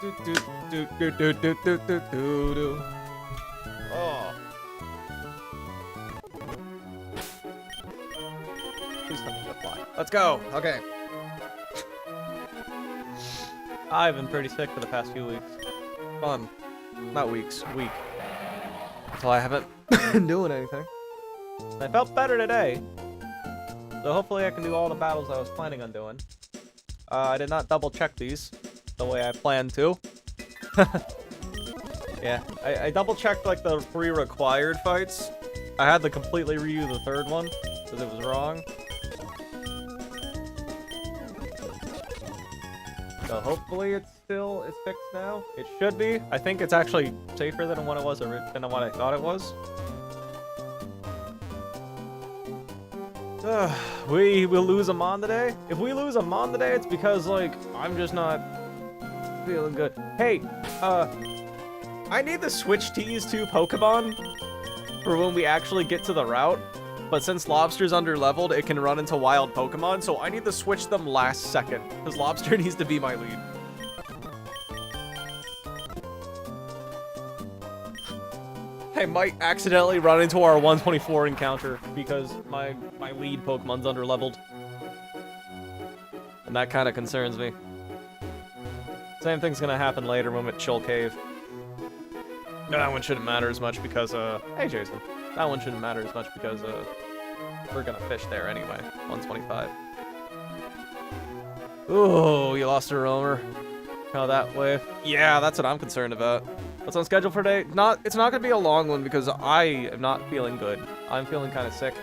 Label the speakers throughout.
Speaker 1: Oh. Please tell me to fly. Let's go. Okay. I've been pretty sick for the past few weeks. Fun. Not weeks. Week. Until I haven't been doing anything. I felt better today. So hopefully I can do all the battles I was planning on doing. I did not double check these the way I planned to. Yeah, I double checked like the 3 required fights. I had to completely redo the 3rd one because it was wrong. So hopefully it's fixed now. It should be. I think it's actually safer than what it was than what I thought it was. We will lose a Mon today. If we lose a Mon today, it's because like I'm just not feeling good. Hey, I need to switch these 2 Pokemon for when we actually get to the route. But since Lobster's underleveled, it can run into wild Pokemon, so I need to switch them last second, because Lobster needs to be my lead. I might accidentally run into our 124 encounter, because my lead Pokemon's underleveled. And that kind of concerns me. Same thing's gonna happen later when I'm at Shoal Cave. That one shouldn't matter as much because, hey Jason. That one shouldn't matter as much because, we're gonna fish there anyway. 125. Ooh, you lost a roamer. How that way? Yeah, that's what I'm concerned about. What's on schedule for today? It's not gonna be a long one because I am not feeling good. I'm feeling kind of sick.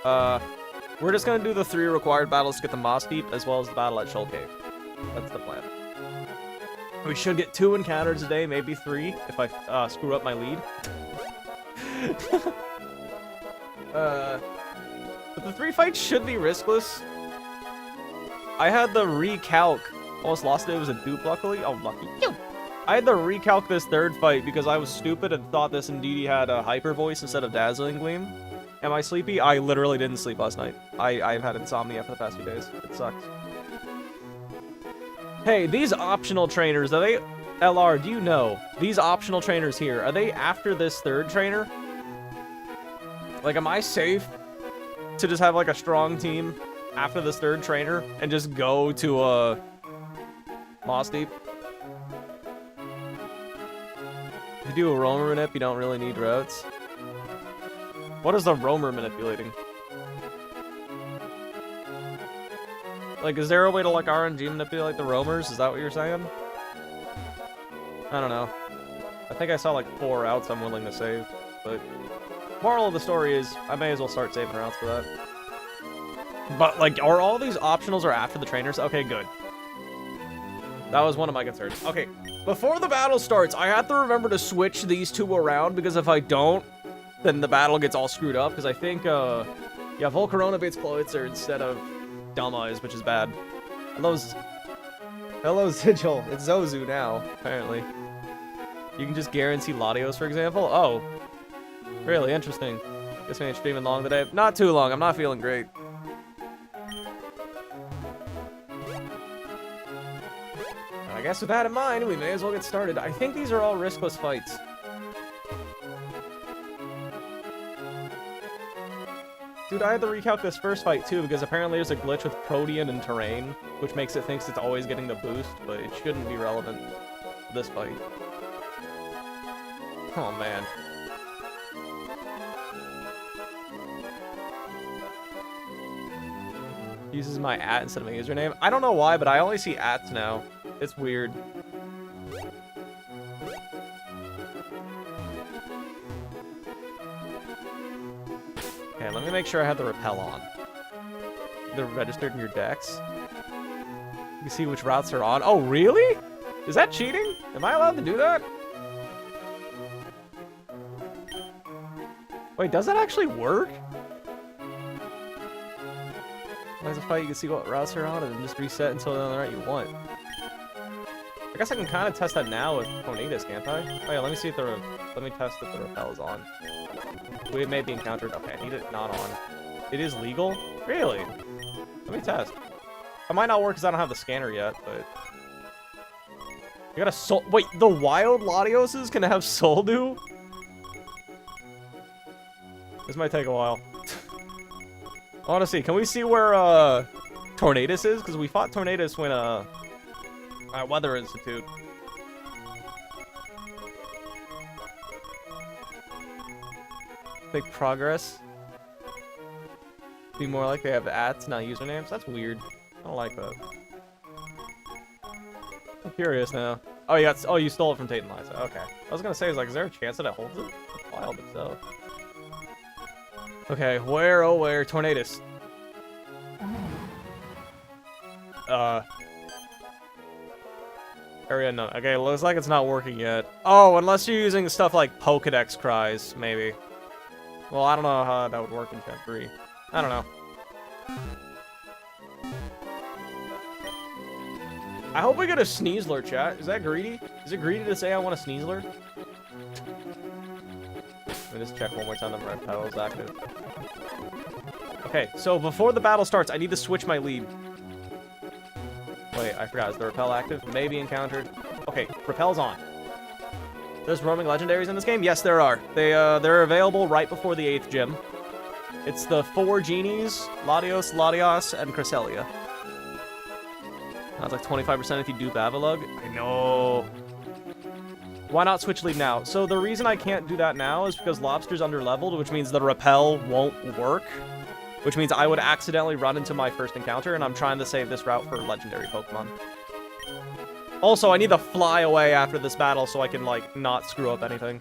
Speaker 1: We're just gonna do the 3 required battles to get the Mossdeep as well as the battle at Shoal Cave. That's the plan. We should get 2 encounters a day, maybe 3 if I screw up my lead. But the 3 fights should be riskless. I had the recalc. Almost lost it. It was a dupe, luckily. Oh, lucky. I had to recalc this 3rd fight because I was stupid and thought this indeed had a hyper voice instead of dazzling gleam. Am I sleepy? I literally didn't sleep last night. I've had insomnia for the past few days. It sucks. Hey, these optional trainers, are they... LR, do you know? These optional trainers here, are they after this 3rd trainer? Like, am I safe to just have, like, a strong team after this 3rd trainer and just go to, Mossdeep? If you do a roamer manip, you don't really need routes. What is the roamer manipulating? Like, is there a way to, like, RNG manipulate the roamers? Is that what you're saying? I don't know. I think I saw, like, 4 routes I'm willing to save, but... Moral of the story is, I may as well start saving routes for that. But, like, are all these optionals are after the trainers? Okay, good. That was one of my concerns. Okay, before the battle starts, I have to remember to switch these 2 around, because if I don't, then the battle gets all screwed up, because I think, yeah, Volcarona beats Ploitzer instead of Dumb Eyes, which is bad. Hello, Sigil. It's Zozu now, apparently. You can just guarantee Latios, for example? Oh. Really interesting. Guess we ain't streaming long today. Not too long. I'm not feeling great. I guess with that in mind, we may as well get started. I think these are all riskless fights. Dude, I had to recalc this first fight too, because apparently there's a glitch with Protean and terrain, which makes it think it's always getting the boost, but it shouldn't be relevant to this fight. Oh man. Uses my @ instead of my username. I don't know why, but I only see ats now. It's weird. Okay, let me make sure I have the repel on. They're registered in your decks. You can see which routes are on. Oh, really? Is that cheating? Am I allowed to do that? Wait, does that actually work? As a fight, you can see what routes are on and then just reset until the route you want. I guess I can kind of test that now with Ponytas, can't I? Oh yeah, let me see if let me test if the repel is on. We may be encountered. Okay, I need it not on. It is legal? Really? Let me test. It might not work because I don't have the scanner yet, but... You got a soul. Wait, the wild Latioses can have Soul Dew? This might take a while. I want to see. Can we see where Tornadus is? Because we fought Tornadus when at Weather Institute. Make progress. Be more like they have ats, not usernames. That's weird. I don't like that. I'm curious now. Oh, you stole it from Tate and Liza. Okay. I was gonna say, is there a chance that it holds it? It's wild if so. Okay, where, oh where, Tornadus. Area none. Okay, looks like it's not working yet. Oh, unless you're using stuff like Pokedex cries, maybe. Well, I don't know how that would work in Gen 3. I don't know. I hope we get a Sneasler, chat. Is that greedy? Is it greedy to say I want a Sneasler? Let me just check one more time the red pedal is active. Okay, so before the battle starts, I need to switch my lead. Wait, I forgot. Is the repel active? Maybe encountered. Okay, repel's on. There's roaming legendaries in this game? Yes, there are. They're available right before the 8th gym. It's the 4 genies, Latios, Latias, and Cresselia. That's like 25% if you do Babalug. I know. Why not switch lead now? So the reason I can't do that now is because Lobster's underleveled, which means the repel won't work. Which means I would accidentally run into my first encounter, and I'm trying to save this route for legendary Pokemon. Also, I need to fly away after this battle so I can, like, not screw up anything.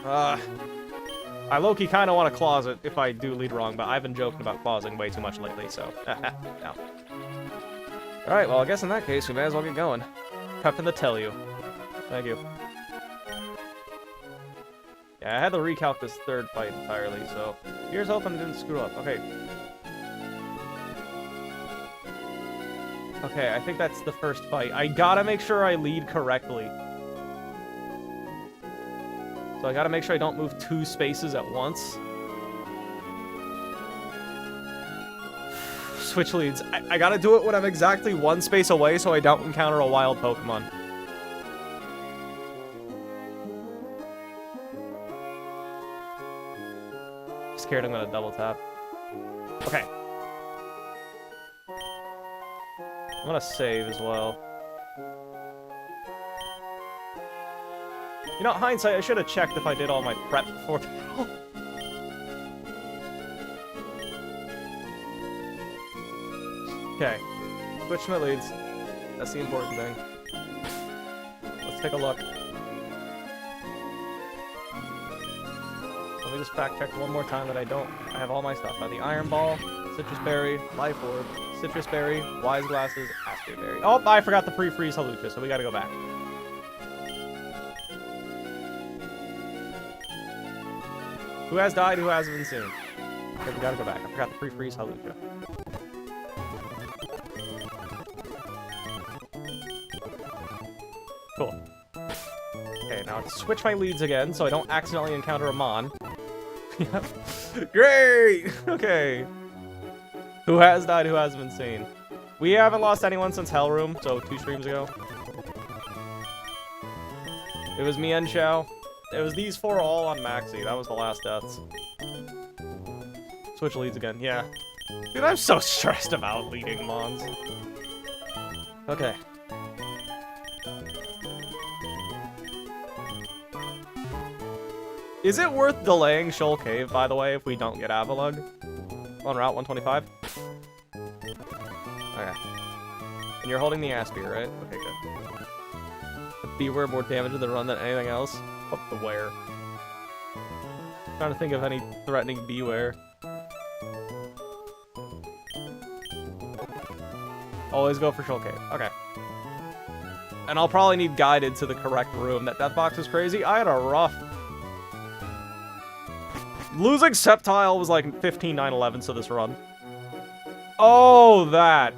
Speaker 1: I low-key kind of want to clause it if I do lead wrong, but I've been joking about clausing way too much lately, so... no. Alright, well, I guess in that case, we may as well get going. Prepping to tell you. Thank you. Yeah, I had to recalc this third fight entirely, so... Here's hoping I didn't screw up. Okay. Okay, I think that's the first fight. I gotta make sure I lead correctly. So I gotta make sure I don't move 2 spaces at once. Switch leads. I gotta do it when I'm exactly 1 space away so I don't encounter a wild Pokemon. Scared I'm gonna double tap. Okay. I'm gonna save as well. You know, hindsight, I should have checked if I did all my prep before battle. Okay. Switch my leads. That's the important thing. Let's take a look. Let me just fact check one more time that I have all my stuff. I have the Iron Ball, Citrus Berry, Life Orb, Citrus Berry, Wise Glasses, Astro Berry. Oh, I forgot the pre-freeze Halucha, so we gotta go back. Who has died, who hasn't been seen? Okay, we gotta go back. I forgot the pre-freeze Halucha. Cool. Okay, now let's switch my leads again so I don't accidentally encounter a Mon. Yep. Great! Okay. Who has died, who hasn't been seen? We haven't lost anyone since Hell Room, so 2 streams ago. It was me and Pchal. It was these 4 all on Maxi. That was the last deaths. Switch leads again, yeah. Dude, I'm so stressed about leading Mons. Okay. Is it worth delaying Shoal Cave, by the way, if we don't get Avalugg? On Route 125? Okay. And you're holding the Aspie, right? Okay, good. The Beware more damage to the run than anything else? What the Ware? Trying to think of any threatening Beware. Always go for Shoal Cave. Okay. And I'll probably need guided to the correct room. That death box is crazy. I had a rough... Losing Sceptile was like 15-9-11 to this run. Oh, that.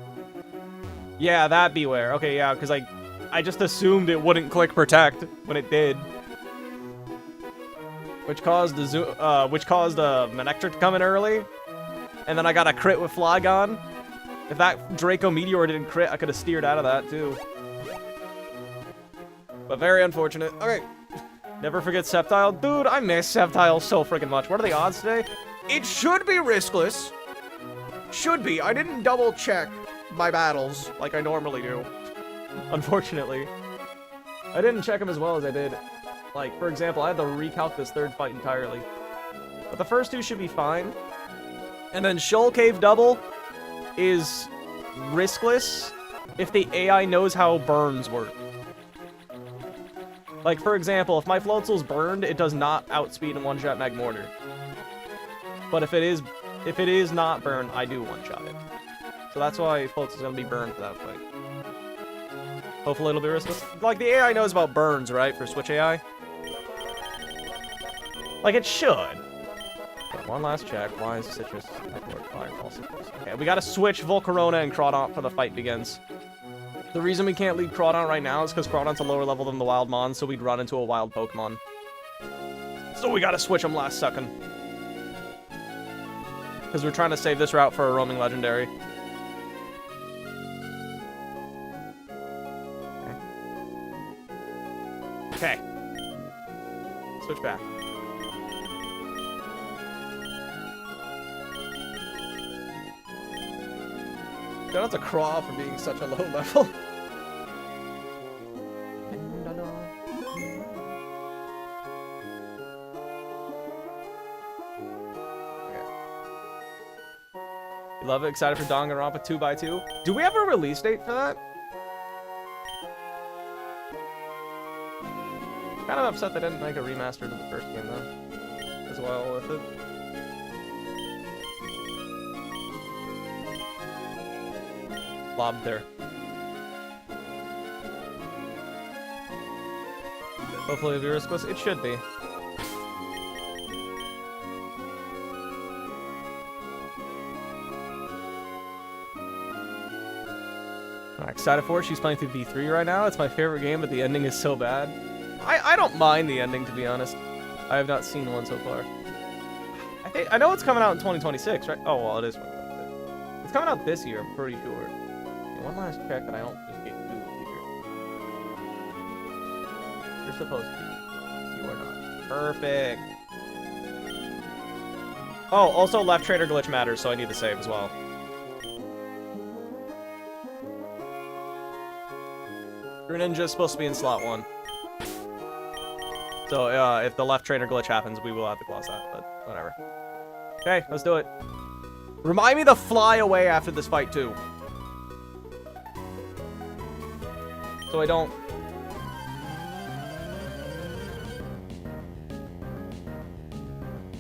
Speaker 1: Yeah, that Beware. Okay, yeah, because I just assumed it wouldn't click Protect when it did. Which caused Manectric to come in early. And then I got a crit with Flygon. If that Draco Meteor didn't crit, I could have steered out of that, too. But very unfortunate. Okay. Never forget Sceptile. Dude, I miss Sceptile so freaking much. What are the odds today? It should be riskless. Should be. I didn't double check my battles like I normally do. Unfortunately. I didn't check them as well as I did. Like, for example, I had to recalc this third fight entirely. But the first two should be fine. And then Shoal Cave double is riskless if the AI knows how burns work. Like, for example, if my Floatzel's burned, it does not outspeed and one-shot Magmortar. But if it is not burned, I do one-shot it. So that's why Floatzel's gonna be burned for that fight. Hopefully it'll be riskless. Like, the AI knows about burns, right? For Switch AI? Like, it should. Okay, one last check. Why is Citrus Fireball Citrus? Okay, we gotta switch Volcarona and Crawdaunt for the fight begins. The reason we can't lead Crawdaunt right now is because Crawdaunt's a lower level than the Wild Mon, so we'd run into a wild Pokemon. So we gotta switch him last second. Because we're trying to save this route for a roaming legendary. Okay. Switch back. Shout out to Craw for being such a low level. You love it? Excited for Danganronpa 2x2? Do we have a release date for that? Kind of upset they didn't make a remaster to the first game though, as well with it. Lobbed there. Hopefully it'll be riskless. It should be. I'm excited for it. She's playing through V3 right now. It's my favorite game, but the ending is so bad. I don't mind the ending, to be honest. I have not seen one so far. I know it's coming out in 2026, right? Oh, well, it is 2026. It's coming out this year, I'm pretty sure. Okay, one last check that I don't just get too here. You're supposed to be. You are not. Perfect. Oh, also left trader glitch matters, so I need to save as well. Greninja is supposed to be in slot 1. So, if the left trainer glitch happens, we will have to gloss that, but whatever. Okay, let's do it. Remind me to fly away after this fight, too. So I don't...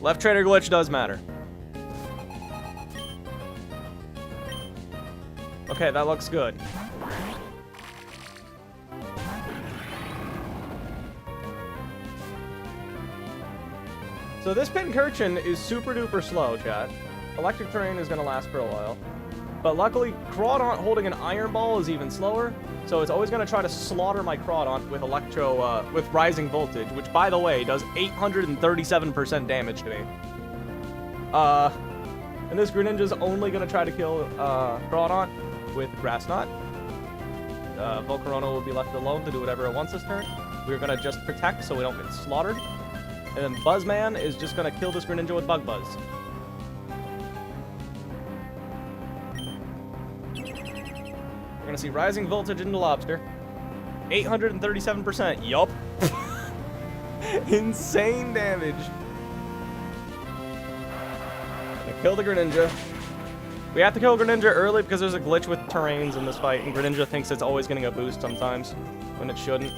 Speaker 1: Left trainer glitch does matter. Okay, that looks good. So this Pincurchin is super duper slow, chat. Electric terrain is going to last for a while. But luckily, Crawdaunt holding an Iron Ball is even slower, so it's always going to try to slaughter my Crawdaunt with with Rising Voltage, which, by the way, does 837% damage to me. And this Greninja's only going to try to kill Crawdaunt with Grass Knot. Volcarona will be left alone to do whatever it wants this turn. We're going to just protect so we don't get slaughtered. And then Buzzman is just going to kill this Greninja with Bug Buzz. We're going to see Rising Voltage into Lobster. 837%. Yup. Insane damage. Gonna kill the Greninja. We have to kill Greninja early because there's a glitch with terrains in this fight, and Greninja thinks it's always getting a boost sometimes, when it shouldn't.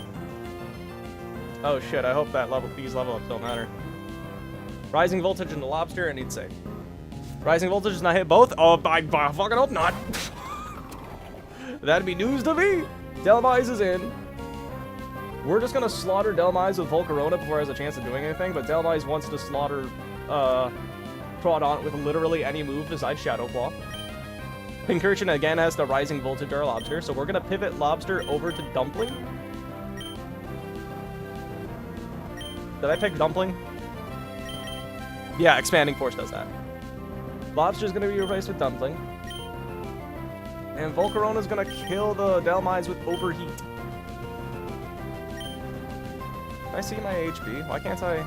Speaker 1: Oh shit, I hope that these level ups don't matter. Rising Voltage into Lobster, and he'd save. Rising Voltage does not hit both? Oh, I fucking hope not. That'd be news to me. Delmise is in. We're just gonna slaughter Delmise with Volcarona before it has a chance of doing anything, but Delmise wants to slaughter Crawdaunt with literally any move besides Shadow Claw. Pincurchin again has the Rising Voltage or Lobster, so we're gonna pivot Lobster over to Dumpling. Did I pick Dumpling? Yeah, Expanding Force does that. Lobster's gonna be replaced with Dumpling. And Volcarona's gonna kill the Delmise with Overheat. Can I see my HP? Why can't I?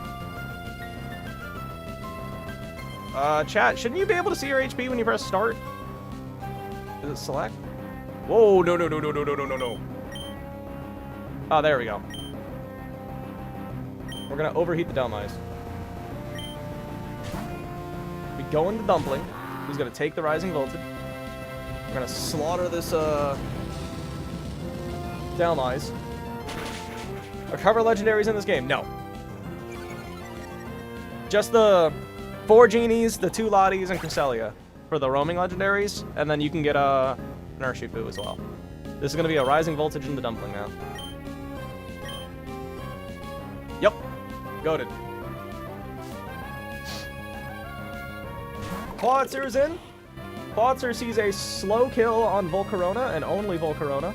Speaker 1: Chat, shouldn't you be able to see your HP when you press start? Is it select? Whoa, no. Oh, there we go. We're gonna overheat the Delmise. We go into Dumpling, who's gonna take the Rising Voltage. We're gonna slaughter this, Delmise. Recover legendaries in this game? No. Just the 4 Genies, the 2 Lotties, and Cresselia for the roaming legendaries, and then you can get an Urshifu as well. This is going to be a Rising Voltage in the Dumpling now. Yep. Goated. Clawitzer in. Clawitzer sees a slow kill on Volcarona, and only Volcarona,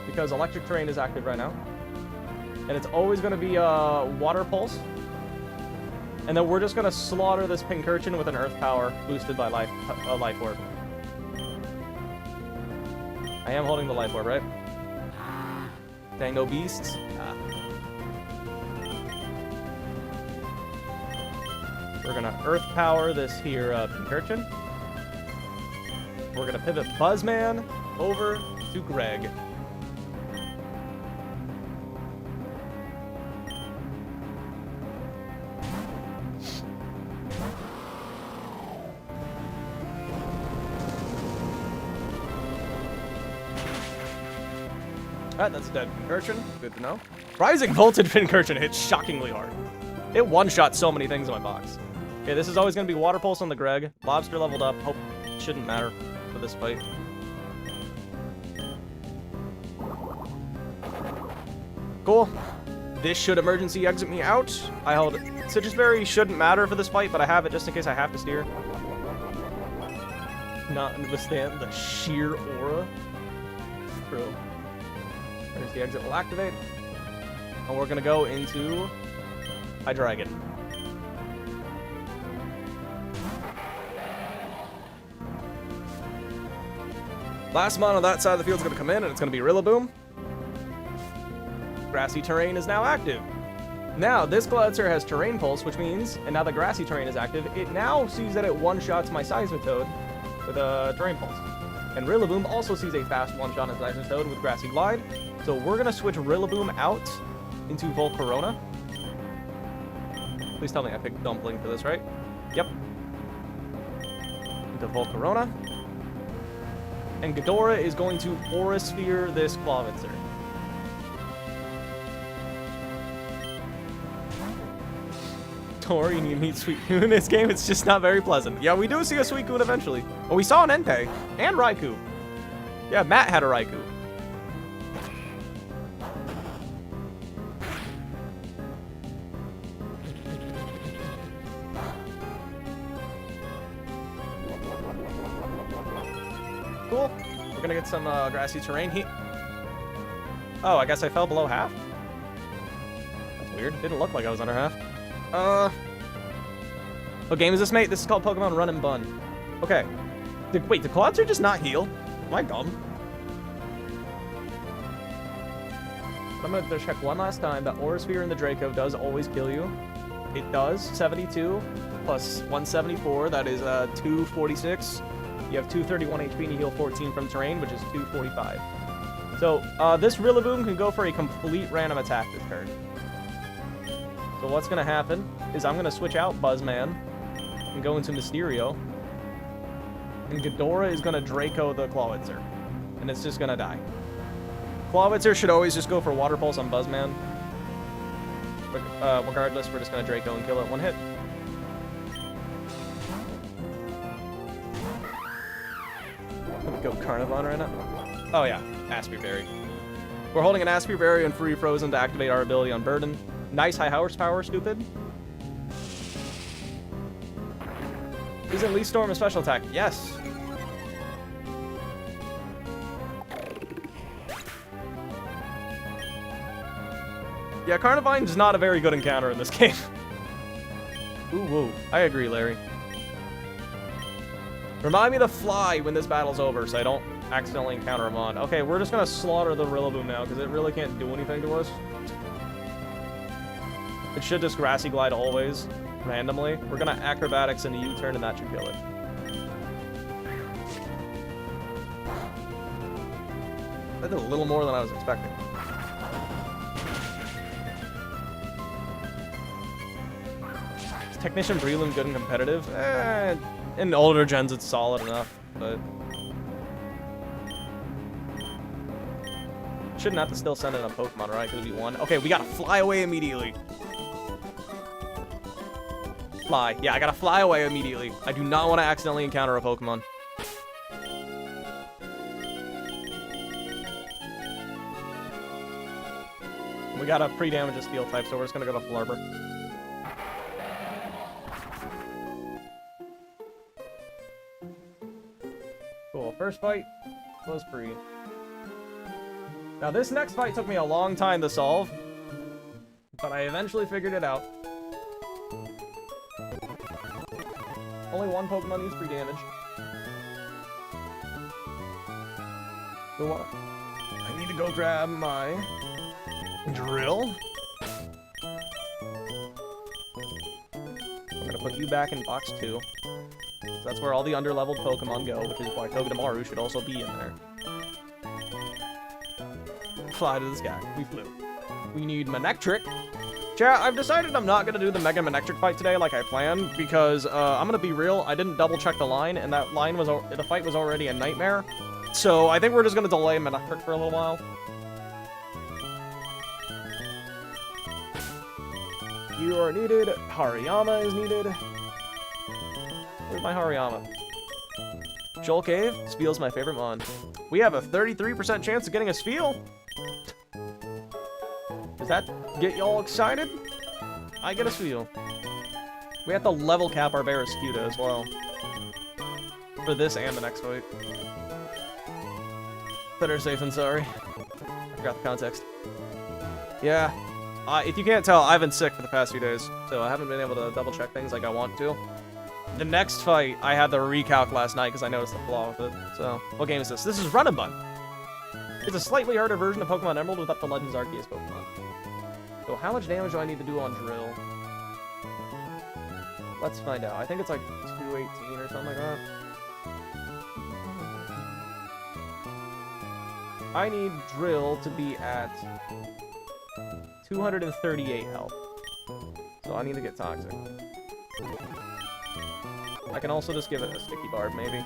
Speaker 1: because Electric Terrain is active right now. And it's always going to be Water Pulse. And then we're just going to slaughter this Pincurchin with an Earth Power boosted by Life Orb. I am holding the Life Orb, right? Dang, no beasts. We're going to Earth Power this here Pincurchin. We're going to pivot Buzzman over to Greg. Alright, that's a dead Pincurchin. Good to know. Rising Voltage Pincurchin hits shockingly hard. It one-shot so many things in my box. Okay, this is always going to be Water Pulse on the Greg. Lobster leveled up. Hope it shouldn't matter for this fight. Cool. This should emergency exit me out. I held Citrus Berry shouldn't matter for this fight, but I have it just in case I have to steer. Not withstand the sheer aura. True. There's the exit will activate. And we're going to go into Hydreigon. Last mon on that side of the field is going to come in, and it's going to be Rillaboom. Grassy Terrain is now active. Now, this Clawitzer has Terrain Pulse, which means, and now the Grassy Terrain is active, it now sees that it one-shots my Seismitoad with a Terrain Pulse. And Rillaboom also sees a fast one-shot on Seismitoad with Grassy Glide. So we're going to switch Rillaboom out into Volcarona. Please tell me I picked Dumpling for this, right? Yep. Into Volcarona. And Ghidorah is going to Aura Sphere this Clawitzer. Tori, you need to meet Suicune in this game. It's just not very pleasant. Yeah, we do see a Suicune eventually. Oh, we saw an Entei and Raikou. Yeah, Matt had a Raikou. Cool. We're gonna get some grassy terrain here. Oh, I guess I fell below half? That's weird. Didn't look like I was under half. What game is this, mate? This is called Pokemon Run and Bun. Okay. Wait, the Clawitzer just not heal? Am I dumb? I'm gonna check one last time. That Aura Sphere in the Draco does always kill you. It does. 72 plus 174. That is 246. You have 231 HP and you heal 14 from terrain, which is 245. So this Rillaboom can go for a complete random attack this turn. So what's going to happen is I'm going to switch out Buzzman and go into Mysterio. And Ghidorah is going to Draco the Clawitzer. And it's just going to die. Clawitzer should always just go for Water Pulse on Buzzman. But, regardless, we're just going to Draco and kill it one hit. Go Carnivon right now. Oh yeah, Aspie Berry. We're holding an Aspie Berry and Free Frozen to activate our ability on Burden. Nice high horsepower, stupid. Isn't Leaf Storm a special attack? Yes. Yeah, Carnivine's not a very good encounter in this game. Ooh, woo. I agree, Larry. Remind me to fly when this battle's over so I don't accidentally encounter him on. Okay, we're just gonna slaughter the Rillaboom now because it really can't do anything to us. It should just Grassy Glide always, randomly. We're gonna Acrobatics in a U-turn and that should kill it. That did a little more than I was expecting. Is Technician Breloom good and competitive? In older gens it's solid enough, but... Shouldn't have to still send in a Pokemon, right? Because it'd be one. Okay, we gotta fly away immediately. Fly. Yeah, I gotta fly away immediately. I do not want to accidentally encounter a Pokemon. We got a pre-damage steel type, so we're just gonna go to Flurber. Cool. First fight was free. Now this next fight took me a long time to solve, but I eventually figured it out. Only one Pokemon needs free damage. So what? I need to go grab my drill. I'm gonna put you back in box 2. So that's where all the underleveled Pokemon go, which is why Togedemaru should also be in there. Fly to the sky. We flew. We need Manectric. Chat, I've decided I'm not gonna do the Mega Manectric fight today like I planned because I'm gonna be real. I didn't double check the line, and that line was the fight was already a nightmare. So I think we're just gonna delay Manectric for a little while. You are needed. Hariyama is needed. Where's my Hariyama? Shoal Cave? Spheel's my favorite mon. We have a 33% chance of getting a Spheal. Does that get y'all excited? I get a Spheal. We have to level cap our Barraskewda as well. For this and the next fight. Better safe than sorry. I forgot the context. Yeah. If you can't tell, I've been sick for the past few days, so I haven't been able to double check things like I want to. The next fight, I had to recalc last night because I noticed the flaw with it. So, what game is this? This is Run and Bun. It's a slightly harder version of Pokemon Emerald with up to Legends Arceus Pokemon. So how much damage do I need to do on Drill? Let's find out. I think it's like 218 or something like that. I need Drill to be at 238 health. So I need to get Toxic. I can also just give it a Sticky Barb, maybe.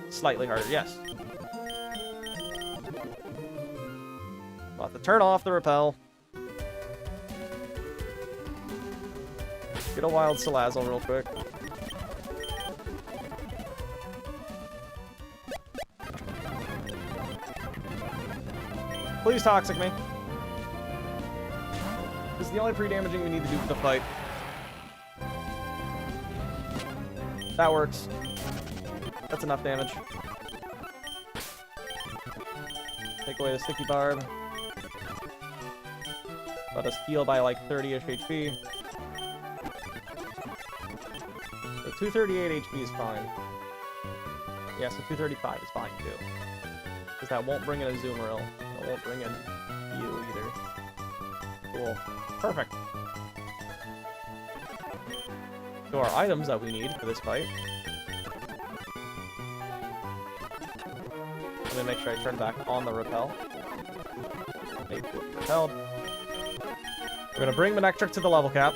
Speaker 1: Slightly harder, yes. I'll have to turn off the Repel. Get a Wild Salazzle real quick. Please Toxic me. This is the only pre-damaging we need to do for the fight. That works. That's enough damage. Take away the Sticky Barb. Let us heal by like 30-ish HP. So 238 HP is fine. Yeah, so 235 is fine too. Because that won't bring in a Zoomeril. It won't bring in you either. Cool. Perfect. So our items that we need for this fight. Let me make sure I turn back on the Repel. Maybe repelled. We're gonna bring Manectric to the level cap.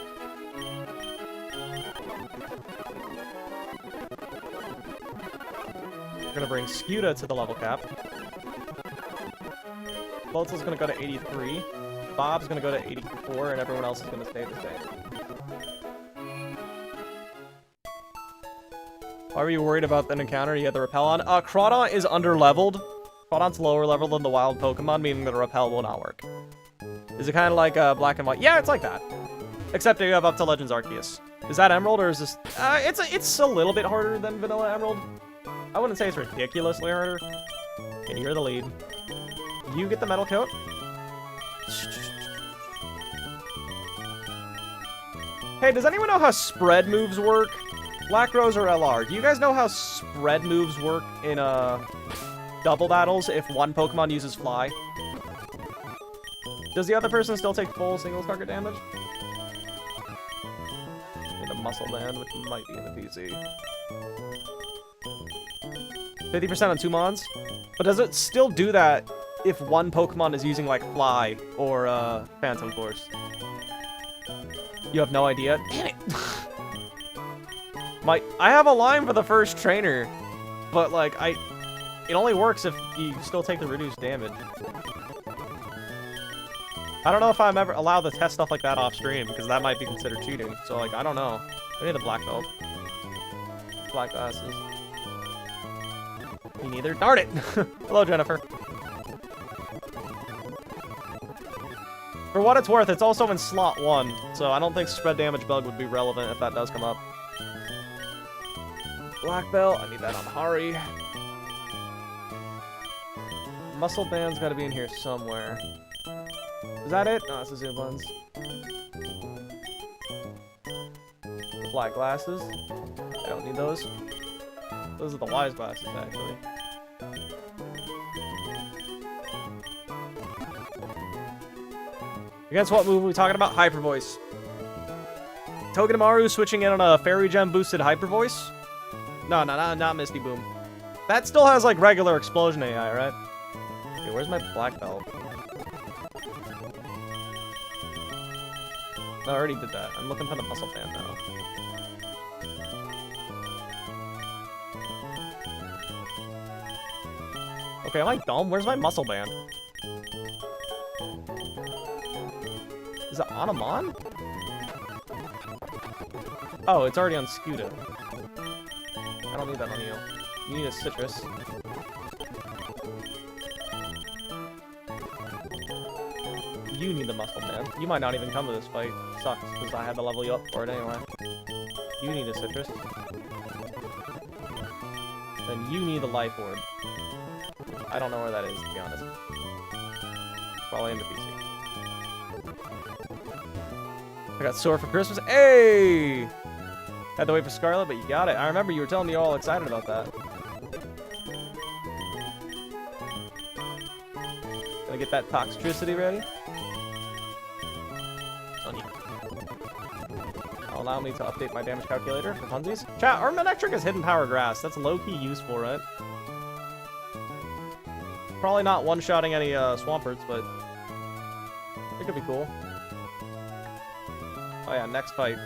Speaker 1: We're gonna bring Skewda to the level cap. Floatzel's gonna go to 83. Bob's gonna go to 84, and everyone else is gonna stay the same. Why were you worried about an encounter? You had the Repel on? Crawdaunt is under-leveled. Crawdaunt's lower level than the wild Pokemon, meaning the Repel will not work. Is it kind of like Black and White? Yeah, it's like that. Except you have up to Legends Arceus. Is that Emerald, or is this... it's a little bit harder than Vanilla Emerald. I wouldn't say it's ridiculously harder. Okay, you're the lead. You get the Metal Coat. Hey, does anyone know how spread moves work? Black Rose or LR? Do you guys know how spread moves work in double battles if one Pokemon uses Fly? Does the other person still take full single target damage? Need a Muscle Band, which might be in the PC. 50% on 2 mons? But does it still do that if one Pokemon is using, like, Fly or Phantom Force? You have no idea? Damn it! I have a line for the first trainer, but, like, it only works if you still take the reduced damage. I don't know if I'm ever allowed to test stuff like that off stream, because that might be considered cheating. So, like, I don't know. I need a black belt. Black glasses. Me neither. Darn it! Hello, Jennifer. For what it's worth, it's also in slot 1, so I don't think spread damage bug would be relevant if that does come up. Black belt, I need that on Hari. Muscle band's gotta be in here somewhere. Is that it? No, it's the zoom buns. The black glasses. I don't need those. Those are the wise glasses, actually. Against what move are we talking about? Hyper Voice. Togedemaru switching in on a Fairy Gem boosted Hyper Voice? No, not Misty Boom. That still has, like, regular Explosion AI, right? Okay, where's my black belt? I already did that. I'm looking for the Muscle Band now. Okay, am I dumb? Where's my Muscle Band? Is it on a Mon? Oh, it's already on Scuda. I don't need that on you. You need a Citrus. You need the Muscle Band. You might not even come to this fight. Sucks, because I had to level you up for it anyway. You need a Citrus. Then you need the Life Orb. I don't know where that is, to be honest. Probably in the PC. I got Sore for Christmas. Hey! Had to wait for Scarlet, but you got it. I remember you were telling me you're all excited about that. Gonna get that Toxtricity ready. Allow me to update my damage calculator for funsies. Chat, Manectric is Hidden Power Grass. That's low-key useful, right? Probably not one-shotting any Swamperts, but it could be cool. Oh yeah, next fight.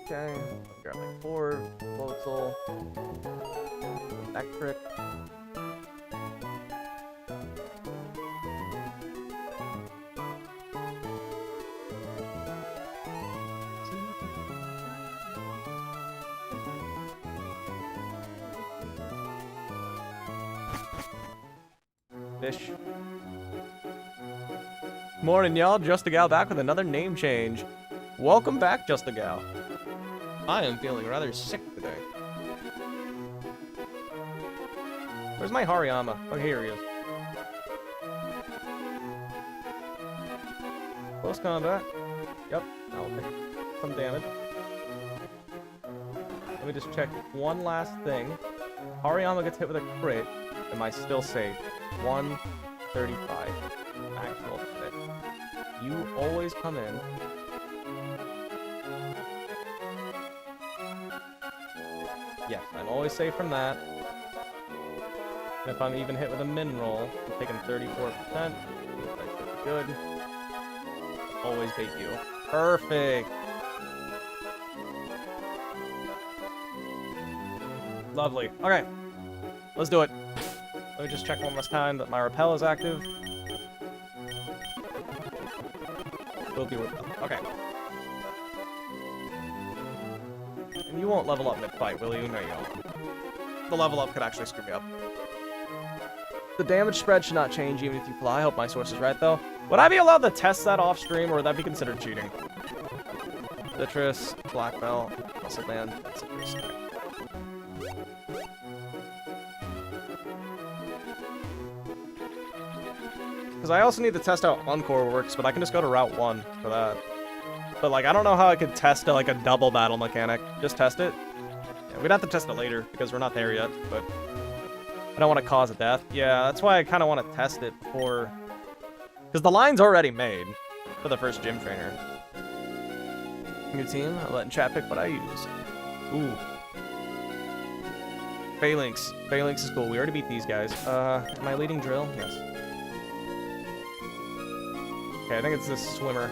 Speaker 1: Okay, grab my 4, Floatzel, Electric. Fish. Morning, y'all. Just a Gal back with another name change. Welcome back, Just a Gal. I am feeling rather sick today. Where's my Hariyama? Oh, here he is. Close combat. Yep, I'll take some damage. Let me just check one last thing. Hariyama gets hit with a crit. Am I still safe? 135 actual hit. You always come in. Yes, I'm always safe from that. And if I'm even hit with a min roll, I'm taking 34%. That should be good. Always bait you. Perfect! Lovely. Okay. Let's do it. Let me just check one last time that my Repel is active. Will be Repel. Okay. And you won't level up mid-fight, will you? No, you won't. The level up could actually screw me up. The damage spread should not change even if you fly. I hope my source is right, though. Would I be allowed to test that off-stream, or would that be considered cheating? Citrus, Black Belt, Muscle Band, Citrus. Because I also need to test out Encore works, but I can just go to Route 1 for that. But, like, I don't know how I could test, like, a double battle mechanic. Just test it. Yeah, we'd have to test it later, because we're not there yet, but... I don't want to cause a death. Yeah, that's why I kind of want to test it before... Because the line's already made for the first gym trainer. New team, I'll let chat pick what I use. Ooh. Phalanx. Phalanx is cool. We already beat these guys. Am I leading drill? Yes. Okay, I think it's this swimmer.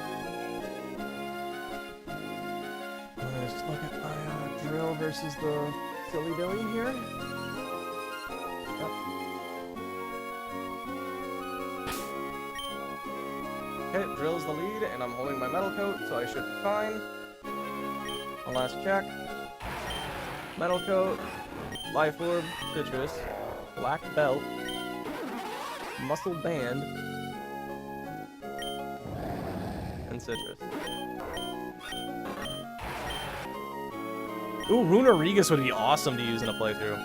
Speaker 1: Let's look at my drill versus the silly Billy here. Yep. Okay, drill's the lead, and I'm holding my metal coat, so I should be fine. One last check. Metal coat, life orb, citrus, black belt, muscle band, and citrus. Ooh, Runarigus would be awesome to use in a playthrough.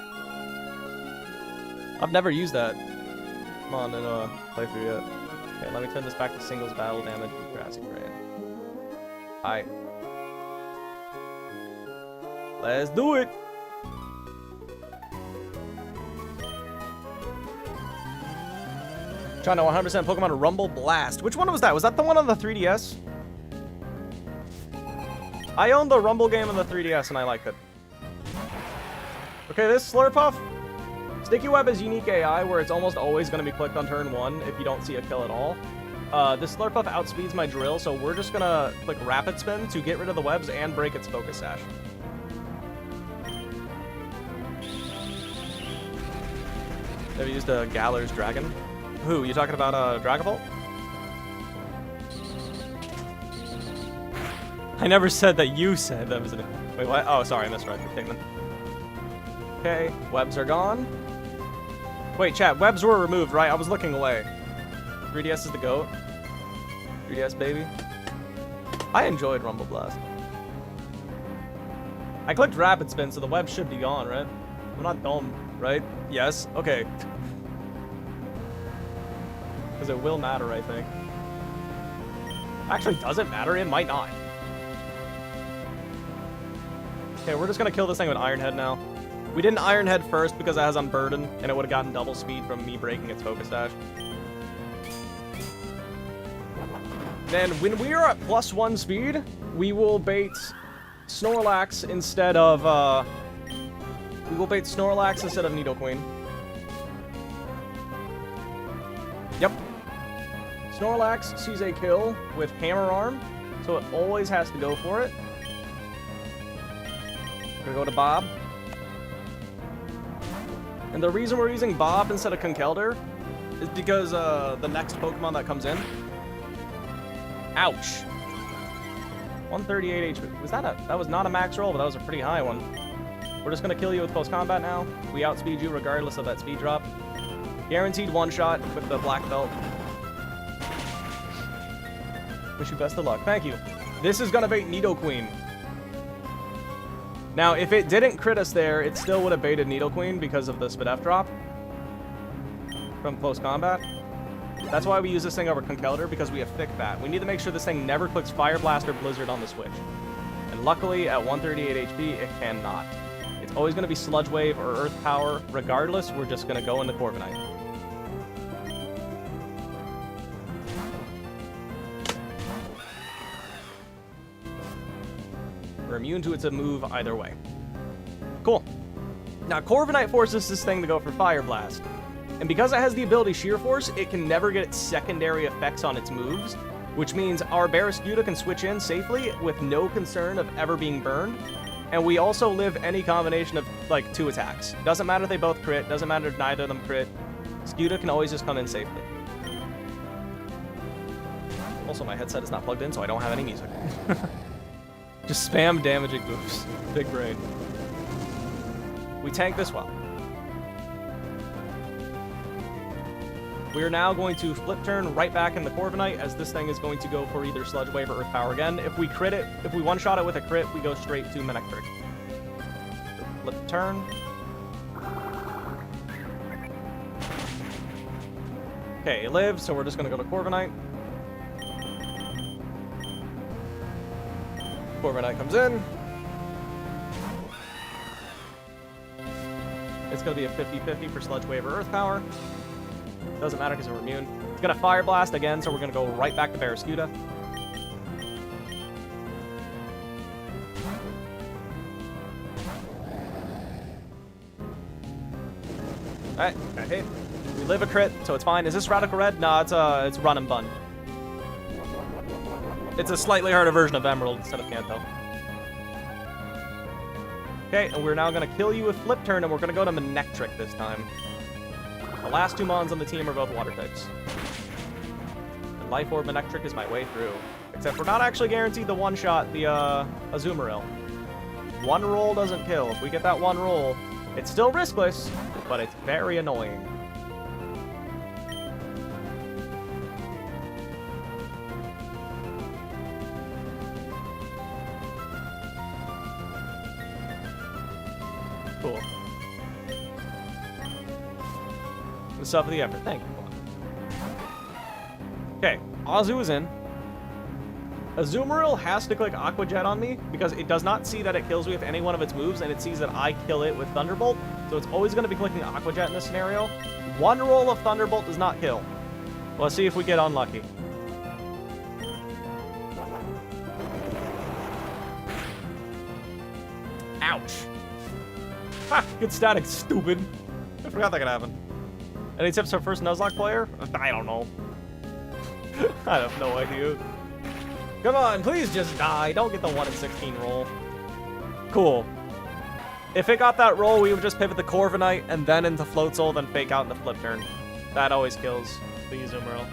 Speaker 1: I've never used that in a playthrough yet. Okay, let me turn this back to singles battle damage with Grassy Brain. Hi. Let's do it! Trying to 100% Pokemon Rumble Blast. Which one was that? Was that the one on the 3DS? I owned the Rumble game on the 3DS and I liked it. Okay, this Slurpuff. Sticky Web is unique AI where it's almost always going to be clicked on turn 1 if you don't see a kill at all. This Slurpuff outspeeds my drill, so we're just going to click Rapid Spin to get rid of the webs and break its Focus Sash. Have you used a Galar's Dragon? Who? You talking about Dragapult? I never said that you said that was an... Wait, what? Oh, sorry, I misread the statement. Okay, webs are gone. Wait, chat, webs were removed, right? I was looking away. 3DS is the GOAT. 3DS, baby. I enjoyed Rumble Blast. I clicked Rapid Spin, so the web should be gone, right? I'm not dumb, right? Yes? Okay. Because it will matter, I think. Actually, does it matter? It might not. Okay, we're just gonna kill this thing with Iron Head now. We didn't Iron Head first because it has Unburden, and it would have gotten double speed from me breaking its Focus Sash. Then, when we are at +1 speed, we will bait Snorlax instead of, Nidoqueen. Yep. Snorlax sees a kill with Hammer Arm, so it always has to go for it. We're gonna go to Bob. And the reason we're using Bob instead of Conkeldurr is because the next Pokemon that comes in. Ouch. 138 HP. That was not a max roll, but that was a pretty high one. We're just gonna kill you with close combat now. We outspeed you regardless of that speed drop. Guaranteed one shot with the black belt. Wish you best of luck. Thank you. This is gonna bait Nidoqueen. Now, if it didn't crit us there, it still would have baited Nidoqueen because of the Spadef drop from close combat. That's why we use this thing over Conkeldurr, because we have Thick Bat. We need to make sure this thing never clicks Fire Blast or Blizzard on the switch. And luckily, at 138 HP, it cannot. It's always going to be Sludge Wave or Earth Power. Regardless, we're just going to go into Corviknight. We're immune to its move either way. Cool. Now, Corviknight forces this thing to go for Fire Blast. And because it has the ability Sheer Force, it can never get its secondary effects on its moves, which means our Barraskewda can switch in safely with no concern of ever being burned. And we also live any combination of, like, 2 attacks. Doesn't matter if they both crit, doesn't matter if neither of them crit. Skewda can always just come in safely. Also, my headset is not plugged in, so I don't have any music. Just spam damaging moves. Big brain. We tank this well. We are now going to flip turn right back in the Corviknight, as this thing is going to go for either Sludge Wave or Earth Power again. If we crit it, if we one-shot it with a crit, we go straight to Manectric. So flip turn. Okay, it lives, so we're just gonna go to Corviknight. Corviknight comes in. It's gonna be a 50-50 for Sludge Wave or Earth Power. Doesn't matter because we're immune. It's gonna Fire Blast again, so we're gonna go right back to Barraskewda. Alright, got hit. We live a crit, so it's fine. Is this Radical Red? No, it's Run and Bun. It's a slightly harder version of Emerald instead of Kanto. Okay, and we're now gonna kill you with Flip Turn, and we're gonna go to Manectric this time. The last two Mons on the team are both Water types. And Life Orb Manectric is my way through. Except we're not actually guaranteed the one-shot, the Azumarill. One roll doesn't kill. If we get that one roll, it's still riskless, but it's very annoying. Cool. What's up with the effort? Thank you. Okay, Azu is in. Azumarill has to click Aqua Jet on me because it does not see that it kills me with any one of its moves, and it sees that I kill it with Thunderbolt, so it's always going to be clicking Aqua Jet in this scenario. One roll of Thunderbolt does not kill. Let's see if we get unlucky. Ouch. Ha! Good static, stupid. I forgot that could happen. Any tips for first Nuzlocke player? I don't know. I have no idea. Come on, please just die. Don't get the 1 in 16 roll. Cool. If it got that roll, we would just pivot the Corviknight and then into Float Soul, then fake out into Flip Turn. That always kills the Azumarill.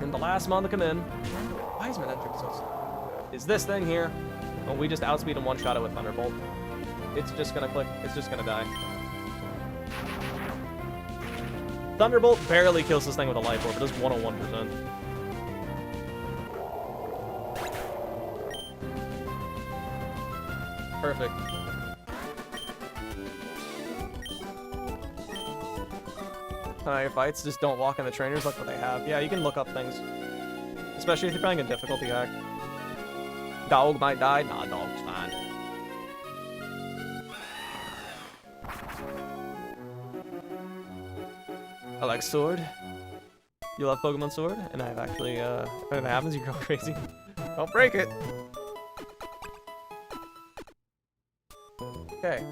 Speaker 1: And the last mon to come in. Why is Manectric so slow? Is this thing here. Oh, we just outspeed and one-shot it with Thunderbolt. It's just gonna click. It's just gonna die. Thunderbolt barely kills this thing with a Life Orb. It does 101%. Perfect. Your fights just don't walk in the trainers. Look what they have. Yeah, you can look up things. Especially if you're playing a difficulty hack. Dog might die. Nah, dog's fine. I like Sword. You love Pokemon Sword? And I've actually, if it happens, you go crazy. Don't break it. Okay.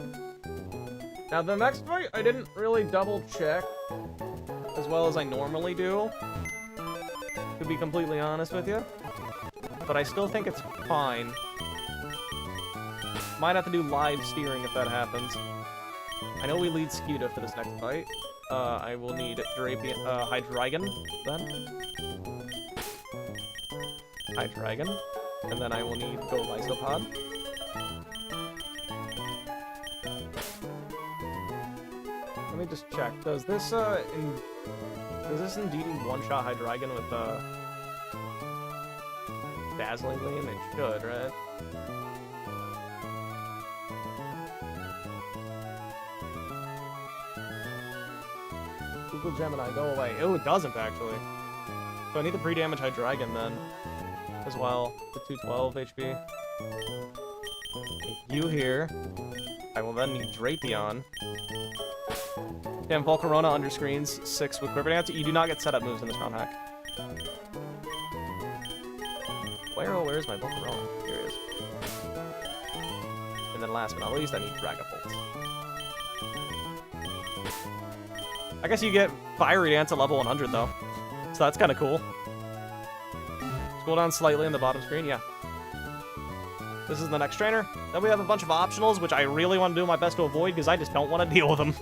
Speaker 1: Now the next fight, I didn't really double check as well as I normally do, to be completely honest with you. But I still think it's fine. Might have to do live steering if that happens. I know we lead Skewda for this next fight. I will need Hydreigon then. Hydreigon. And then I will need Go Lysopod. Let me just check. Does this indeed one-shot Hydreigon with Dazzling Gleam? It should, right? Google Gemini, go away. Oh, it doesn't actually. So I need the pre-damage Hydreigon then, as well, for 212 HP. You here. I will then need Drapion. Damn, Volcarona under screens, 6 with Quiver Dance. You do not get setup moves in this round hack. Where's my Volcarona? Here it is. And then last but not least, I need Dragapult. I guess you get Fiery Dance at level 100 though. So that's kind of cool. Scroll down slightly in the bottom screen, yeah. This is the next trainer. Then we have a bunch of optionals, which I really want to do my best to avoid because I just don't want to deal with them.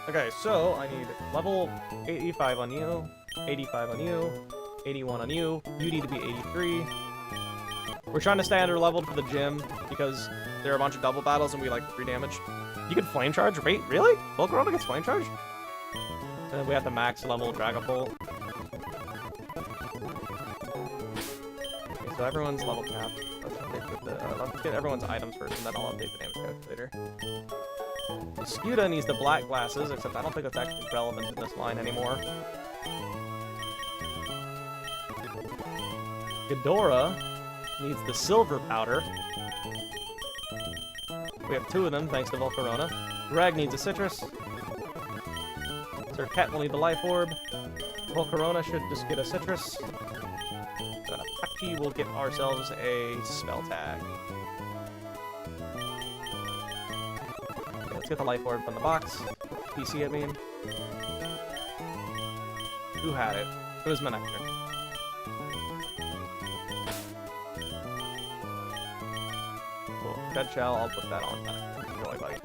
Speaker 1: Okay, so I need level 85 on you, 85 on you, 81 on you. You need to be 83. We're trying to stay under-leveled for the gym because there are a bunch of double battles and we like free damage. You can flame charge? Wait, really? Volcarona gets flame charge? And then we have to max level Dragapult. Okay, so everyone's level capped. Okay. update let's get everyone's items first, and then I'll update the damage calculator. Scuda needs the black glasses, except I don't think that's actually relevant in this line anymore. Ghidorah needs the silver powder. We have 2 of them, thanks to Volcarona. Greg needs a citrus. Sir Ket will need the life orb. Volcarona should just get a citrus. Apache will get ourselves a spell tag. Okay, let's get the life orb from the box. PC, I mean. Who had it? It was Manector. Cool. Pchal, I'll put that on. Roy Bite.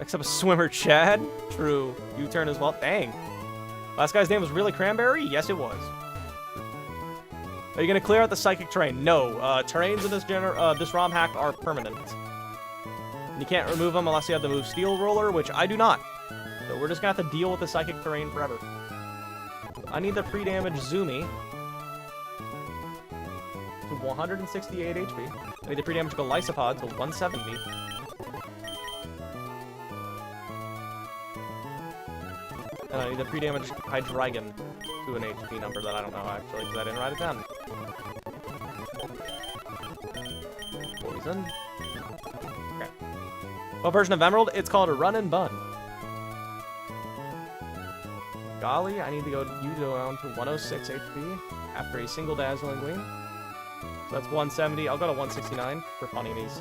Speaker 1: Except a swimmer, Chad. True. U-turn as well. Dang. Last guy's name was really Cranberry? Yes, it was. Are you gonna clear out the psychic terrain? No. Terrains in this ROM hack are permanent. And you can't remove them unless you have the move Steel Roller, which I do not. So we're just gonna have to deal with the psychic terrain forever. I need the pre-damage Zoomy to 168 HP. I need the pre-damage Golisopod to 170. And I need the pre-damage Hydreigon to an HP number that I don't know, actually, because I didn't write it down. Poison. Okay. What version of Emerald? It's called a Run and Bun. Golly, I need to go down to 106 HP after a single Dazzling Gleam. So that's 170. I'll go to 169 for funny these.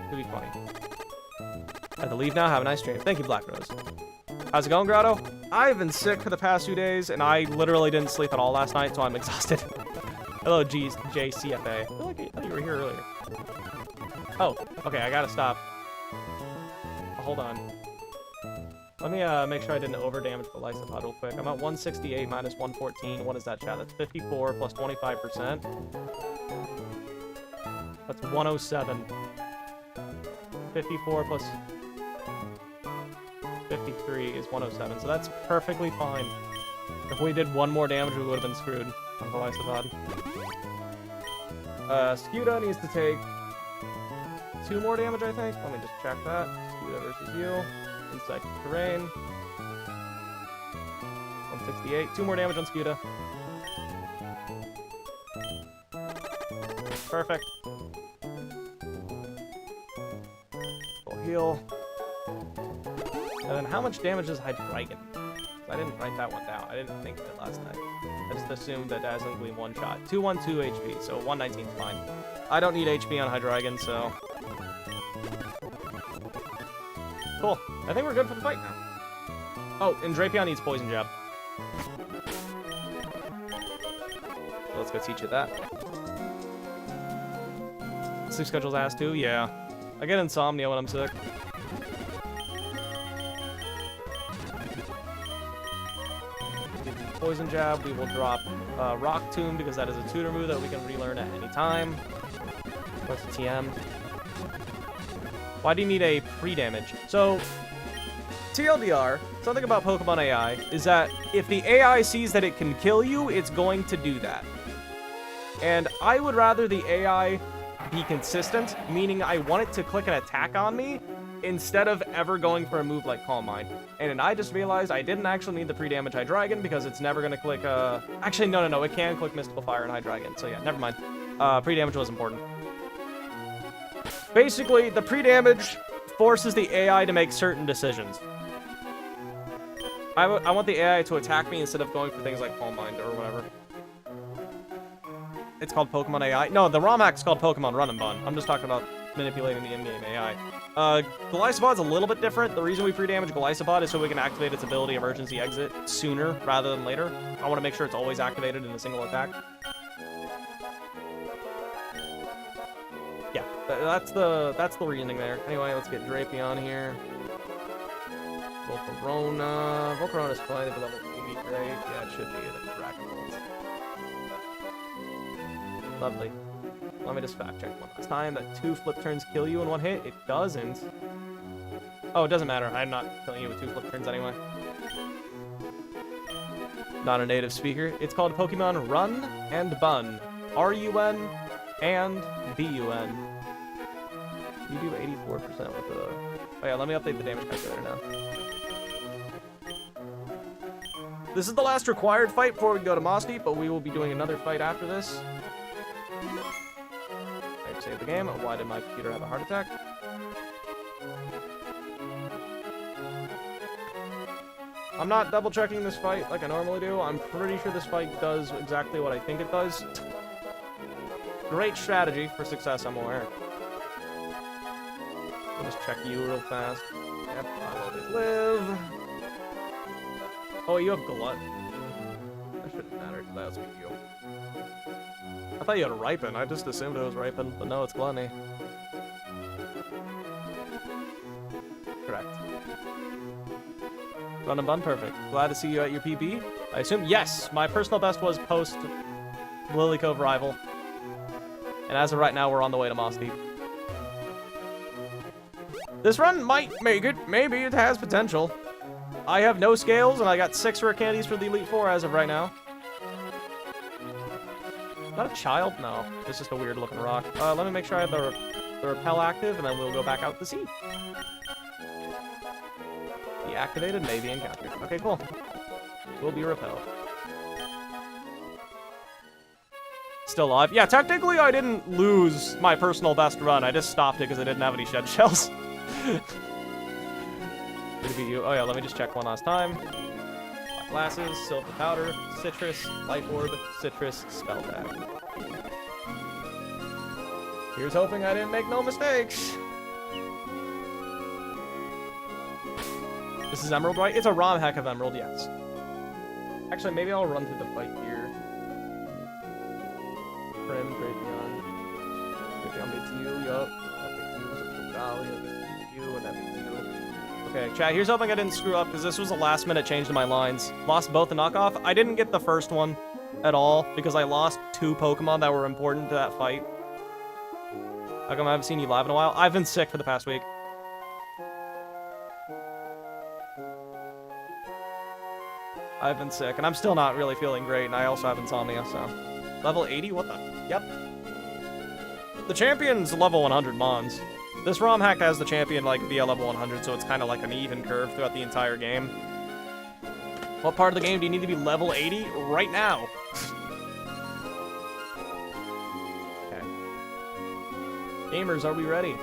Speaker 1: It'll be funny. I have to leave now. Have a nice stream. Thank you, Black Rose. How's it going, Grotto? I've been sick for the past 2 days, and I literally didn't sleep at all last night, so I'm exhausted. Hello, JCFA. I feel like I thought you were here earlier. Oh, okay, I gotta stop. Oh, hold on. Let me make sure I didn't over-damage the Lysopod real quick. I'm at 168 minus 114. What is that, chat? That's 54 plus 25%. That's 107. 54 plus 53 is 107, so that's perfectly fine. If we did 1 more damage, we would have been screwed on the Lysopod. Scuda needs to take 2 more damage, I think. Let me just check that. Scuda versus you. In psychic terrain. 168. 2 more damage on Scuda. Perfect. Full heal. And then how much damage does Hydreigon? I didn't write that one down. I didn't think of it last night. I just assumed that Dazzling Gleam 1 shot. 212 HP, so 119 is fine. I don't need HP on Hydreigon, so... Cool. I think we're good for the fight now. Oh, and Drapion needs Poison Jab. So let's go teach it that. Sleep schedule's ass too? Yeah. I get insomnia when I'm sick. Poison Jab, we will drop Rock Tomb because that is a tutor move that we can relearn at any time. What's the TM? Why do you need a pre-damage? So, TLDR, something about Pokemon AI is that if the AI sees that it can kill you, it's going to do that. And I would rather the AI be consistent, meaning I want it to click an attack on me instead of ever going for a move like Calm Mind. And I just realized I didn't actually need the pre-damage Hydreigon because it's never going to click, Actually, no, it can click Mystical Fire and Hydreigon, so yeah, never mind. Pre-damage was important. Basically, the pre-damage forces the AI to make certain decisions. I want the AI to attack me instead of going for things like Calm Mind or whatever. It's called Pokemon AI. No, the ROM hack's called Pokemon Run and Bun. I'm just talking about manipulating the in-game AI. Golisopod's a little bit different. The reason we pre-damage Golisopod is so we can activate its ability Emergency Exit sooner rather than later. I want to make sure it's always activated in a single attack. Yeah, that's the reasoning there. Anyway, let's get Drapion here. Volcarona's fine at level 80, right? Yeah, it should be the Dragon Bolt. Lovely. Let me just fact check one last time. That 2 flip turns kill you in 1 hit? It doesn't. Oh, it doesn't matter. I'm not killing you with 2 flip turns anyway. Not a native speaker. It's called Pokemon Run and Bun. R-U-N and BUN. You do 84% with the... Oh yeah, let me update the damage calculator now. This is the last required fight before we go to Mossdeep, but we will be doing another fight after this. Okay, save the game. Why did my computer have a heart attack? I'm not double checking this fight like I normally do. I'm pretty sure this fight does exactly what I think it does. Great strategy for success, I'm aware. I'll just check you real fast. Yep, I always live. Oh, you have Glut. That shouldn't matter, because that's what you. I thought you had Ripen. I just assumed it was Ripen, but no, it's Gluttony. Correct. Run and bun, perfect. Glad to see you at your PB. I assume, yes, my personal best was post Lily Cove rival. And as of right now, we're on the way to Mossdeep. This run might make it. Maybe it has potential. I have no scales, and I got 6 rare candies for the Elite Four as of right now. Is that a child? No. It's just a weird-looking rock. Let me make sure I have the repel active, and then we'll go back out to sea. Deactivated, maybe encountered. Okay, cool. We'll be repelled. Still alive. Yeah, technically I didn't lose my personal best run. I just stopped it because I didn't have any shed shells. Good to be you. Oh yeah, let me just check one last time. Black glasses, silver powder, citrus, light orb, citrus, spell tag. Here's hoping I didn't make no mistakes. This is Emerald, right? It's a ROM hack of Emerald, yes. Actually, maybe I'll run through the fight here. Prim, Drapion. Drapion beats you, yup. That beats you, Brawly, that beats you, and that beats you. Okay, chat, here's hoping I didn't screw up, because this was a last-minute change to my lines. Lost both the knockoff. I didn't get the first one at all, because I lost 2 Pokemon that were important to that fight. How come I haven't seen you live in a while? I've been sick for the past week. I've been sick, and I'm still not really feeling great, and I also have insomnia, so... Level 80? What the? Yep. The champion's level 100 Mons. This ROM hack has the champion, like, via level 100, so it's kind of like an even curve throughout the entire game. What part of the game do you need to be level 80? Right now. Okay. Gamers, are we ready?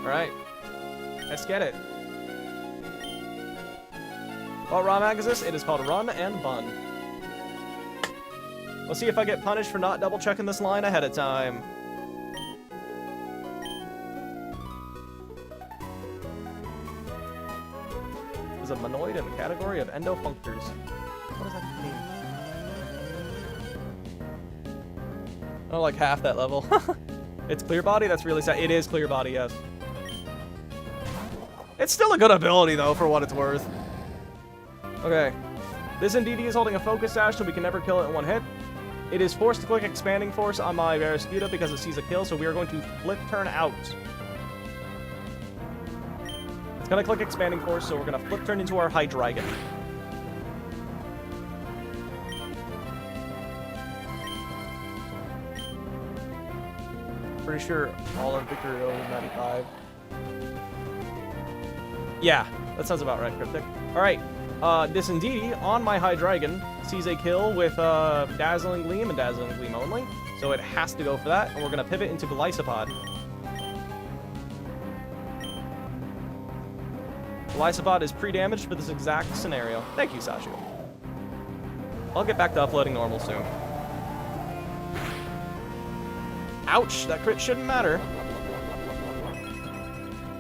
Speaker 1: Alright. Let's get it. What ROM hack is this? It is called Run and Bun. Let's see if I get punished for not double checking this line ahead of time. There's a monoid in the category of endofunctors. What does that mean? Oh, like half that level. It's clear body? That's really sad. It is clear body, yes. It's still a good ability, though, for what it's worth. Okay. This Indeedee is holding a focus sash, so we can never kill it in one hit. It is forced to click Expanding Force on my Barraskewda because it sees a kill, so we are going to flip turn out. It's going to click Expanding Force, so we're going to flip turn into our Hydreigon. Pretty sure all of Victory is 95. Yeah, that sounds about right, Cryptic. Alright, this Indeedee on my Hydreigon sees a kill with Dazzling Gleam and Dazzling Gleam only, so it has to go for that, and we're going to pivot into Golisopod. Golisopod is pre-damaged for this exact scenario. Thank you, Sashu. I'll get back to uploading normal soon. Ouch, that crit shouldn't matter.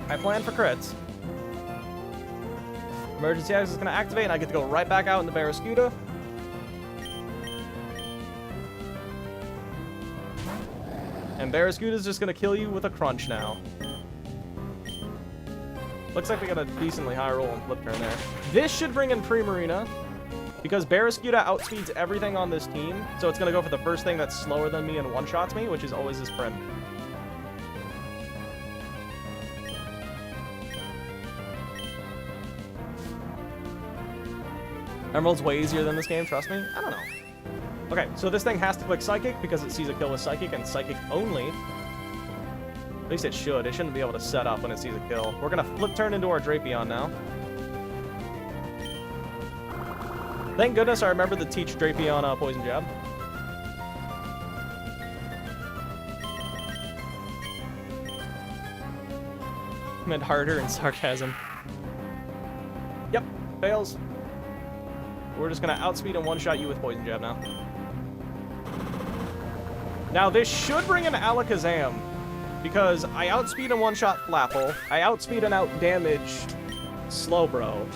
Speaker 1: I plan for crits. Emergency access is going to activate, and I get to go right back out in the Barraskewda. And Barraskewda is just going to kill you with a crunch now. Looks like we got a decently high roll on flip turn there. This should bring in Primarina, because Barraskewda outspeeds everything on this team, so it's going to go for the first thing that's slower than me and one-shots me, which is always this Prim. Emerald's way easier than this game, trust me. I don't know. Okay, so this thing has to click Psychic because it sees a kill with Psychic and Psychic only. At least it should. It shouldn't be able to set up when it sees a kill. We're gonna flip turn into our Drapion now. Thank goodness I remember to teach Drapion Poison Jab. Meant harder and sarcasm. Yep, fails. We're just gonna outspeed and one-shot you with Poison Jab now. Now this should bring an Alakazam, because I outspeed and one-shot Flapple, I outspeed and outdamage Slowbro,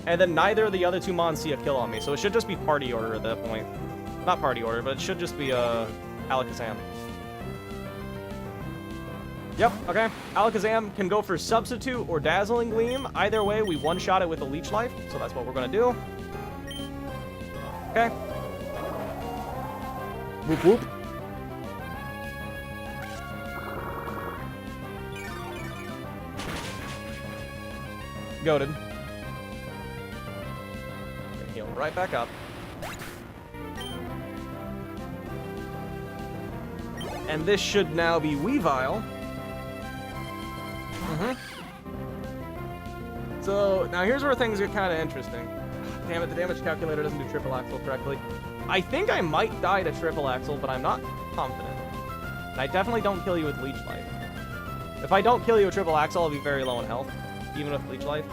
Speaker 1: and then neither of the other two Mons see a kill on me, so it should just be party order at that point. Not party order, but it should just be Alakazam. Yep, okay. Alakazam can go for Substitute or Dazzling Gleam. Either way, we one-shot it with a Leech Life, so that's what we're gonna do. Okay. Whoop whoop. Goated. Gonna heal right back up. And this should now be Weavile. So, now here's where things get kind of interesting. Damn it, the damage calculator doesn't do triple axle correctly. I think I might die to triple axle, but I'm not confident. And I definitely don't kill you with Leech Life. If I don't kill you with triple axle, I'll be very low in health, even with Leech Life.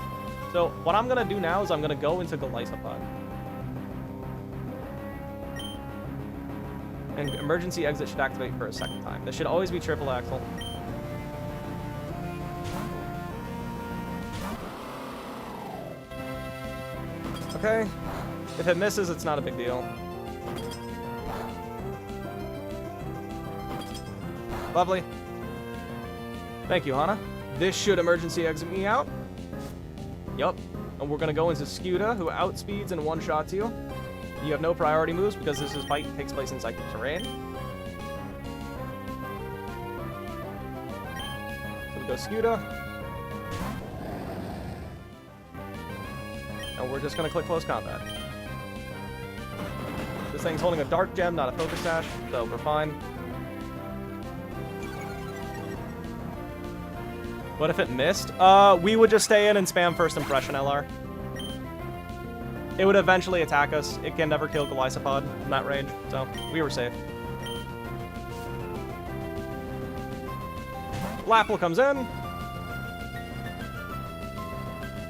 Speaker 1: So, what I'm going to do now is I'm going to go into Golisopod. And emergency exit should activate for a second time. This should always be triple axle. Okay. If it misses, it's not a big deal. Lovely. Thank you, Hana. This should emergency exit me out. Yup. And we're going to go into Scuda, who outspeeds and one-shots you. You have no priority moves because this fight takes place in Psychic Terrain. So we go Scuda. And we're just going to click Close Combat. This thing's holding a Dark Gem, not a Focus Sash, so we're fine. What if it missed? We would just stay in and spam First Impression LR. It would eventually attack us. It can never kill Golisopod in that range, so we were safe. Flapple comes in.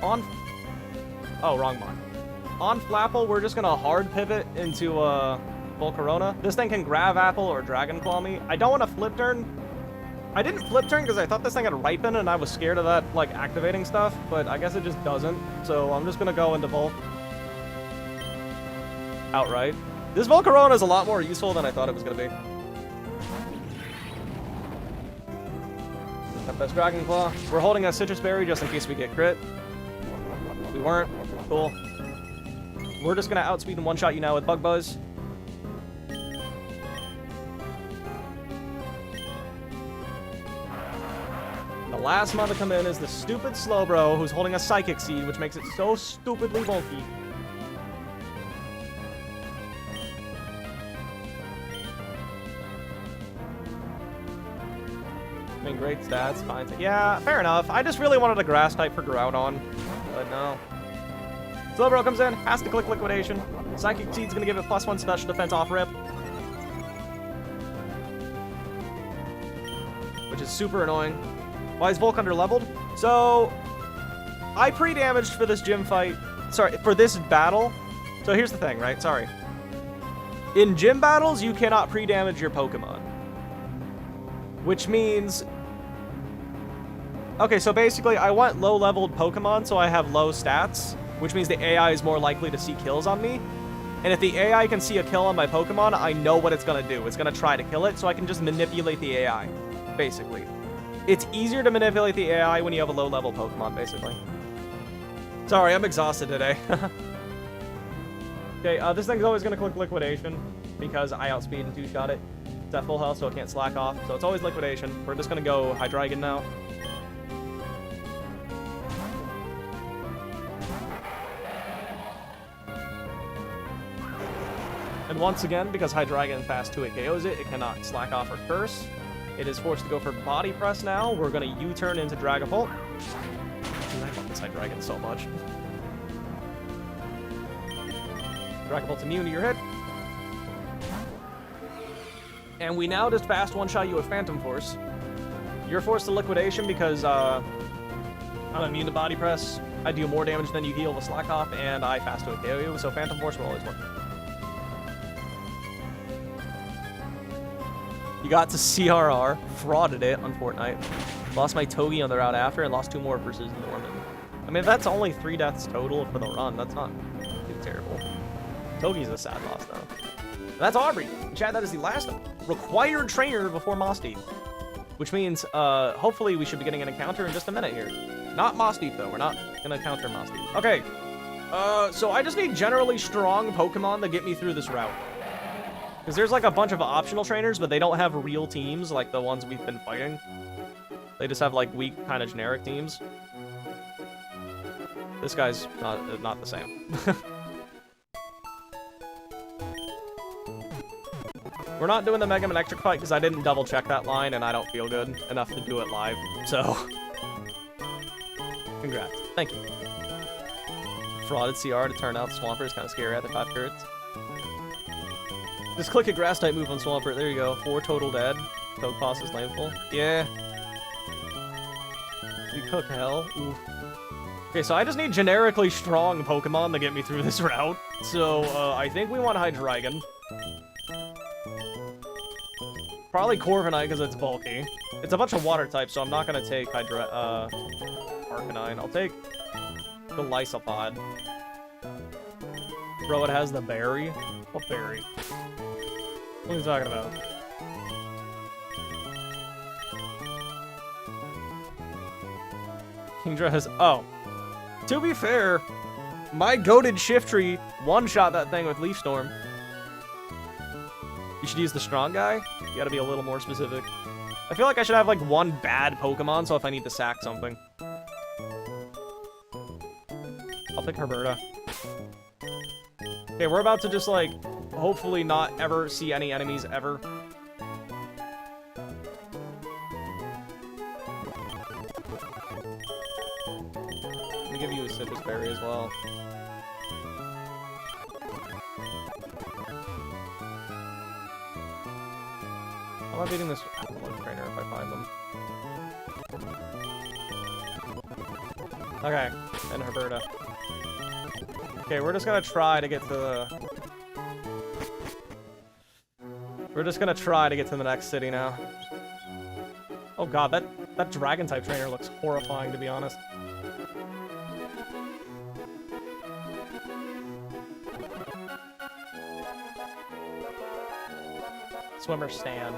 Speaker 1: On... Oh, wrong one. On Flapple, we're just gonna hard pivot into Volcarona. This thing can Grav Apple or Dragon Claw me. I don't want to flip turn. I didn't flip turn because I thought this thing had Ripen and I was scared of that, like, activating stuff, but I guess it just doesn't. So I'm just gonna go into Volt. Outright. This Volcarona is a lot more useful than I thought it was gonna be. Tempest Dragon Claw. We're holding a Citrus Berry just in case we get crit. We weren't. Cool. We're just gonna outspeed and one-shot you now with Bug Buzz. The last mon to come in is the stupid Slowbro, who's holding a Psychic Seed, which makes it so stupidly bulky. I mean, great stats, fine. Yeah, fair enough. I just really wanted a Grass type for Groudon, but no. Slowbro comes in, has to click Liquidation. Psychic Seed's gonna give it +1 special defense off rip. Which is super annoying. Why is Volk under-leveled? So, I pre-damaged for this gym fight. Sorry, for this battle. So here's the thing, right? Sorry. In gym battles, you cannot pre-damage your Pokemon. Which means... Okay, so basically, I want low-leveled Pokemon, so I have low stats. Which means the AI is more likely to see kills on me. And if the AI can see a kill on my Pokemon, I know what it's going to do. It's going to try to kill it, so I can just manipulate the AI, basically. It's easier to manipulate the AI when you have a low-level Pokemon, basically. Sorry, I'm exhausted today. Okay, this thing's always going to click Liquidation, because I outspeed and two-shot it. It's at full health, so it can't slack off. So it's always Liquidation. We're just going to go Hydreigon now. And once again, because Hydreigon fast 2-hit KOs it cannot slack off or curse. It is forced to go for Body Press now. We're going to U-turn into Dragapult. Dude, I love this Hydreigon so much. Dragapult's immune to your hit. And we now just fast one-shot you with Phantom Force. You're forced to Liquidation because I'm immune to Body Press. I do more damage than you heal with Slack Off, and I fast 2-hit KO you, so Phantom Force will always work. You got to CRR, frauded it on Fortnite. Lost my Togi on the route after, and lost 2 more versus Norman. I mean, that's only 3 deaths total for the run. That's not too terrible. Togi's a sad loss, though. And that's Aubrey. Chad, that is the last required trainer before Mossdeep. Which means, hopefully we should be getting an encounter in just a minute here. Not Mossdeep, though. We're not going to encounter Mossdeep. Okay. So I just need generally strong Pokemon to get me through this route. Because there's like a bunch of optional trainers, but they don't have real teams like the ones we've been fighting. They just have like weak, kind of generic teams. This guy's not the same. We're not doing the Mega Man Electric fight because I didn't double check that line and I don't feel good enough to do it live. So, congrats. Thank you. Frauded CR to turn out Swampert is kind of scary at the 5 turrets. Just click a grass type move on Swampert. There you go. 4 total dead. Togepass is lameful. Yeah. You cook hell. Oof. Okay, so I just need generically strong Pokemon to get me through this route. So, I think we want Hydreigon. Probably Corviknight because it's bulky. It's a bunch of water types, so I'm not going to take Arcanine. I'll take the Lysopod. Bro, it has the berry. What berry? What are you talking about? Kingdra has... Oh. To be fair, my goated Shiftry one-shot that thing with Leaf Storm. You should use the strong guy? You gotta be a little more specific. I feel like I should have, like, one bad Pokemon, so if I need to sack something. I'll pick Herberta. Okay, we're about to just, like, hopefully not ever see any enemies ever. Let me give you a Citrus Berry as well. I'm not beating this Alolan trainer if I find them. Okay, and Herberta. Okay, we're just gonna try to get to the... We're just gonna try to get to the next city now. Oh god, that Dragon-type trainer looks horrifying, to be honest. Swimmer stand.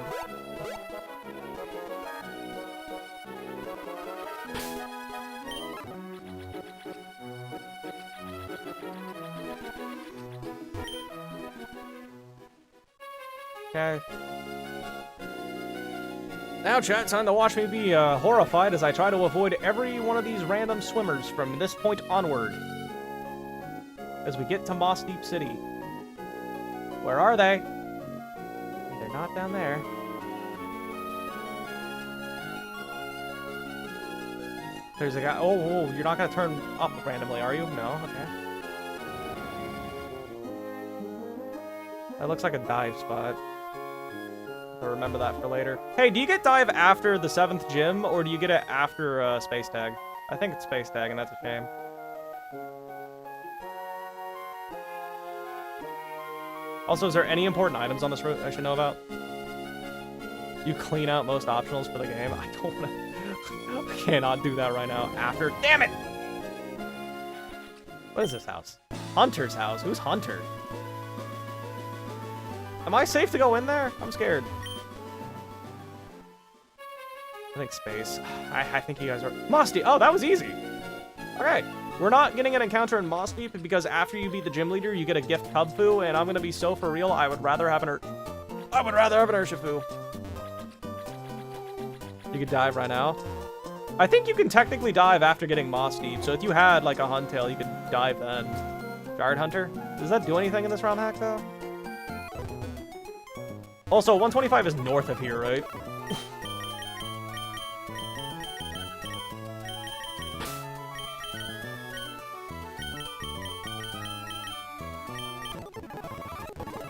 Speaker 1: Okay. Now, chat, time to watch me be horrified as I try to avoid every one of these random swimmers from this point onward. As we get to Mossdeep City. Where are they? They're not down there. There's a guy. Oh, you're not gonna turn up randomly, are you? No? Okay. That looks like a dive spot. I'll remember that for later. Hey, do you get dive after the 7th gym, or do you get it after Space Tag? I think it's Space Tag, and that's a shame. Also, is there any important items on this route I should know about? You clean out most optionals for the game? I don't want to... I cannot do that right now. After... Damn it! What is this house? Hunter's house? Who's Hunter? Am I safe to go in there? I'm scared. I think space. I think you guys are... Mossdeep! Oh, that was easy! Okay. We're not getting an encounter in Mossdeep because after you beat the gym leader, you get a gift Cubfu, and I'm gonna be so for real, I would rather have an Urshifu. You could dive right now. I think you can technically dive after getting Mossdeep, so if you had, like, a Huntail, you could dive then. Guard Hunter? Does that do anything in this round hack, though? Also, 125 is north of here, right?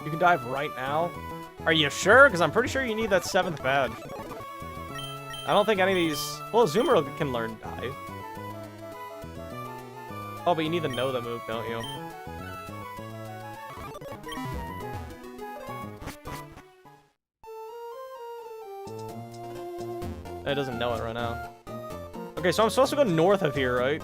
Speaker 1: You can dive right now? Are you sure? Because I'm pretty sure you need that 7th badge. I don't think any of these... Well, Zoomer can learn dive. Oh, but you need to know the move, don't you? It doesn't know it right now. Okay, so I'm supposed to go north of here, right?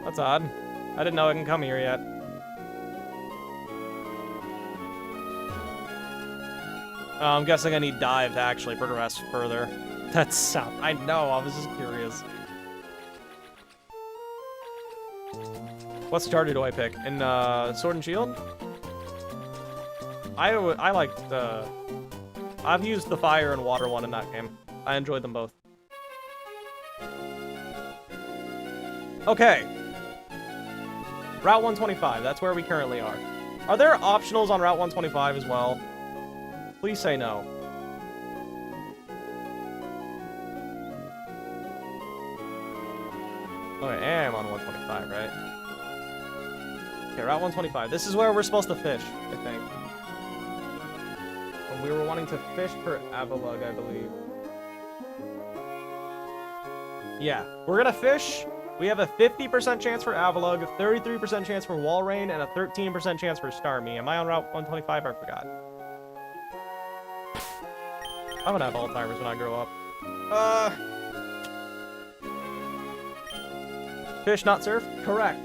Speaker 1: That's odd. I didn't know I can come here yet. I'm guessing I need dive to actually progress further. That's sound. I know, I was just curious. What starter do I pick? In Sword and Shield? I like the... I've used the fire and water one in that game. I enjoyed them both. Okay. Route 125, that's where we currently are. Are there optionals on Route 125 as well? Please say no. Okay, I am on 125, right? Okay, Route 125. This is where we're supposed to fish, I think. And we were wanting to fish for Avalugg, I believe. Yeah, we're gonna fish. We have a 50% chance for Avalugg, a 33% chance for Walrein, and a 13% chance for Starmie. Am I on Route 125? I forgot. I'm gonna have Alzheimer's when I grow up. Fish, not surf? Correct.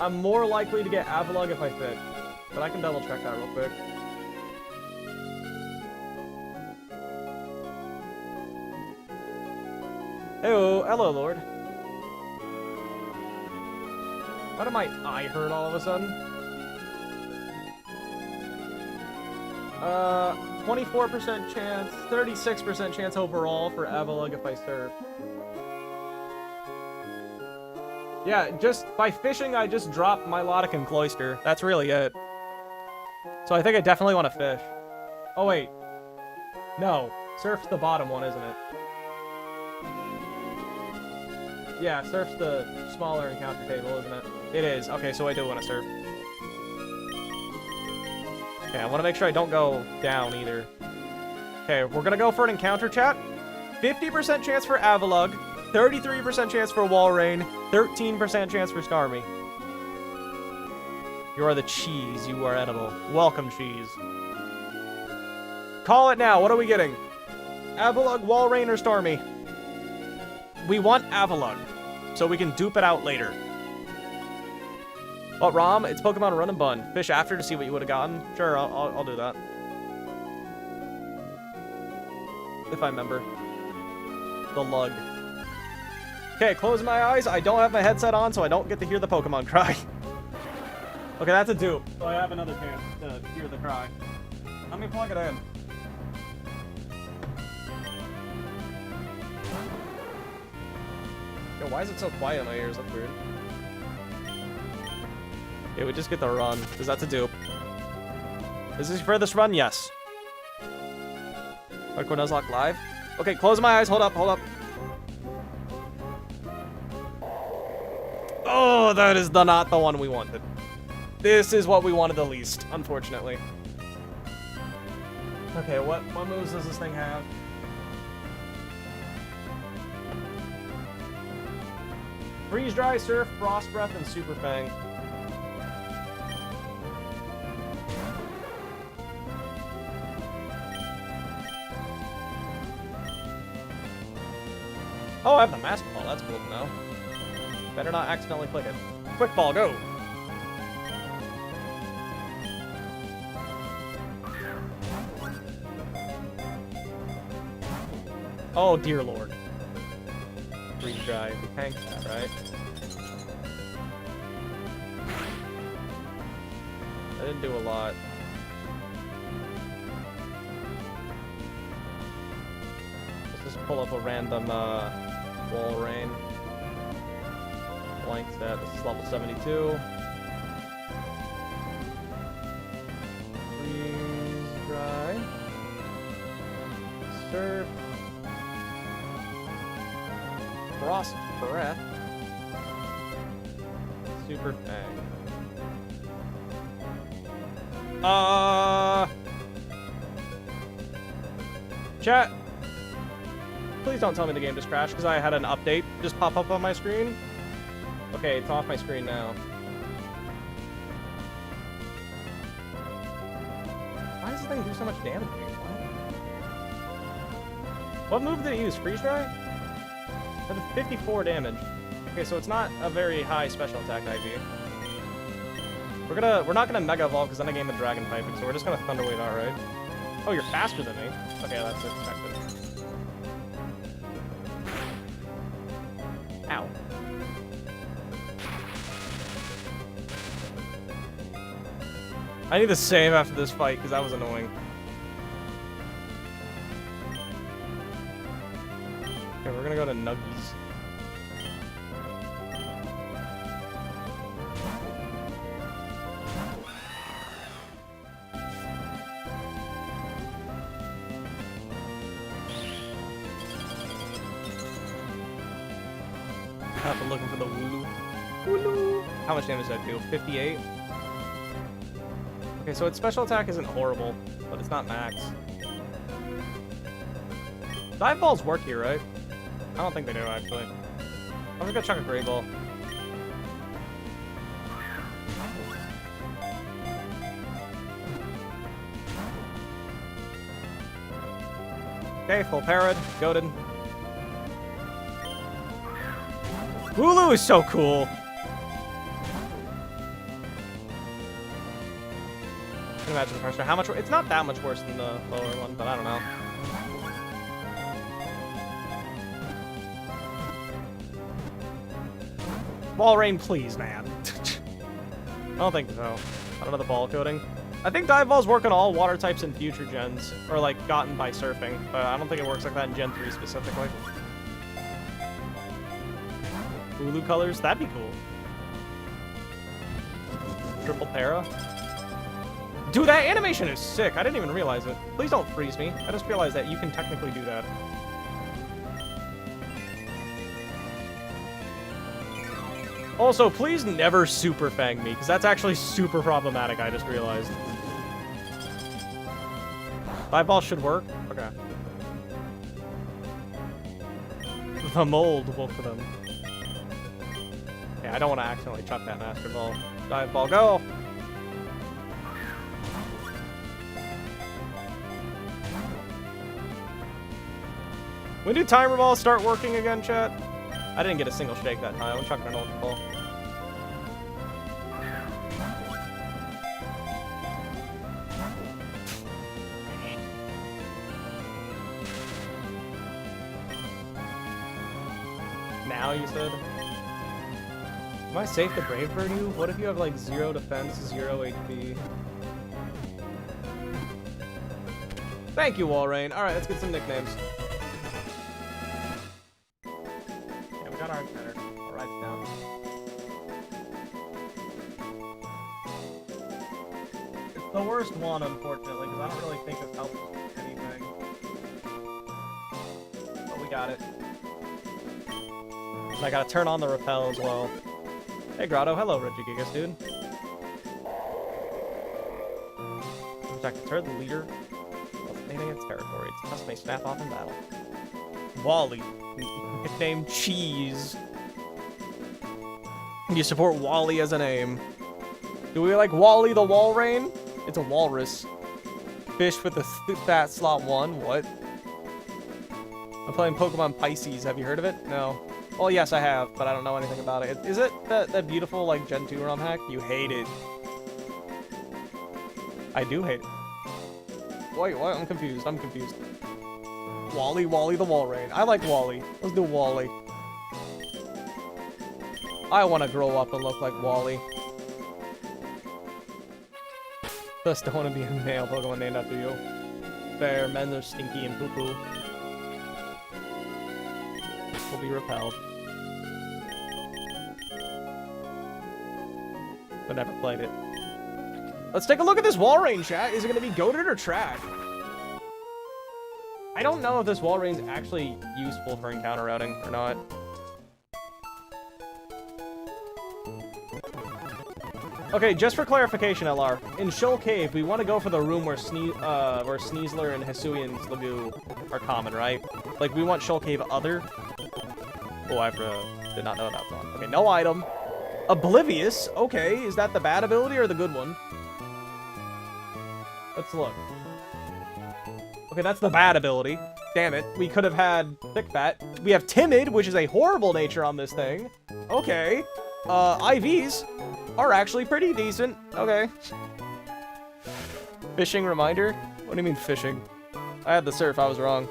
Speaker 1: I'm more likely to get Avalugg if I fish. But I can double check that real quick. Heyo, hello, Lord. Why did my eye hurt all of a sudden? 24% chance, 36% chance overall for Avalugg if I surf. Yeah, just by fishing, I just dropped my Milotic and Cloyster. That's really it. So I think I definitely want to fish. Oh, wait. No. Surf's the bottom one, isn't it? Yeah, surf's the smaller encounter table, isn't it? It is. Okay, so I do want to surf. Okay, I want to make sure I don't go down either. Okay, we're going to go for an encounter chat. 50% chance for Avalugg, 33% chance for Walrein, 13% chance for Starmie. You are the cheese. You are edible. Welcome, cheese. Call it now. What are we getting? Avalugg, Walrein, or Starmie? We want Avalugg, so we can dupe it out later. What, Rom? It's Pokemon Run and Bun. Fish after to see what you would have gotten? Sure, I'll do that. If I remember. The lug. Okay, close my eyes. I don't have my headset on, so I don't get to hear the Pokemon cry. Okay, that's a dupe. So I have another chance to hear the cry. Let me plug it in. Yo, why is it so quiet in my ears? That's weird. Okay, we just get the run, because that's a dupe. Is this your furthest run? Yes. Hardcore Nuzlocke live? Okay, close my eyes. Hold up, hold up. Oh, that is not the one we wanted. This is what we wanted the least, unfortunately. Okay, what moves does this thing have? Freeze Dry, Surf, Frost Breath, and Super Fang. Oh, I have the Master Ball. That's cool to know. Better not accidentally click it. Quick Ball, go! Oh, dear lord. Freeze Dry. We tanked that, right? That didn't do a lot. pull up a random Walrein. Blank set. This is level 72. Freeze dry. Surf. Frost breath. Super fang. Chat. Please don't tell me the game just crashed because I had an update just pop up on my screen. Okay, it's off my screen now. Why does this thing do so much damage to me? What move did it use? Freeze dry? That did 54 damage. Okay, so it's not a very high special attack IV. We're not gonna Mega Evolve because then I gain the Dragon typing, so we're just gonna Thunder Wave outright. Oh, you're faster than me. Okay, that's expected. Ow. I need to save after this fight because that was annoying. Okay, we're gonna go to Nuggies. I've been looking for the Wooloo. Wooloo! How much damage does that do? 58? Okay, so its special attack isn't horrible, but it's not max. Dive balls work here, right? I don't think they do, actually. I'm just gonna chuck a Great Ball. Okay, full parad, goaded. Wooloo is so cool. I can imagine the pressure. How much? It's not that much worse than the lower one, but I don't know. Walrein, please, man. I don't think so. I don't know the ball coding. I think dive balls work on all water types in future gens, or like gotten by surfing, but I don't think it works like that in Gen 3 specifically. Wooloo colors, that'd be cool. Triple para. Dude, that animation is sick. I didn't even realize it. Please don't freeze me. I just realized that you can technically do that. Also, please never super fang me, because that's actually super problematic, I just realized. Dive ball should work? Okay. The mold will for them. Okay, I don't want to accidentally chuck that Master Ball. Dive ball, go! When do timer balls start working again, chat? I didn't get a single shake that time. I'm chucking an Ultra Ball. Now, you said? Am I safe to Brave Bird you? What if you have like 0 defense, 0 HP? Thank you, Walrein. Alright, let's get some nicknames. Yeah, we got our center. I'll write it down. It's the worst one, unfortunately, because I don't really think it helps anything. But we got it. And I gotta turn on the repel as well. Hey Grotto, hello Regigigas, dude. Protect the turret, the leader. Invading its territory. Its tusk may snap off in battle. Wally, nickname Cheese. You support Wally as a name. Do we like Wally the Walrein? It's a walrus. Fish with the fat slot 1. What? I'm playing Pokemon Pisces. Have you heard of it? No. Well, yes, I have, but I don't know anything about it. Is it that beautiful, like, Gen 2 ROM hack? You hate it. I do hate it. Wait, what? I'm confused. I'm confused. Wally the Walrein. I like Wally. Let's do Wally. I want to grow up and look like Wally. Just don't want to be a male Pokemon named after you. Fair, men are stinky and poo-poo. will be repelled. But never played it. Let's take a look at this Walrein, chat. Is it going to be goated or trash? I don't know if this Walrein's actually useful for encounter routing or not. Okay, just for clarification, LR, in Shoal Cave, we want to go for the room where Sneasler and Hisuian's Lagoon are common, right? Like, we want Shoal Cave other. Oh, I did not know that was on. Okay, no item. Oblivious. Okay, is that the bad ability or the good one? Let's look. Okay, that's the bad ability. Damn it. We could have had Thick Fat. We have Timid, which is a horrible nature on this thing. Okay. IVs are actually pretty decent. Okay. Fishing reminder? What do you mean fishing? I had the surf, I was wrong.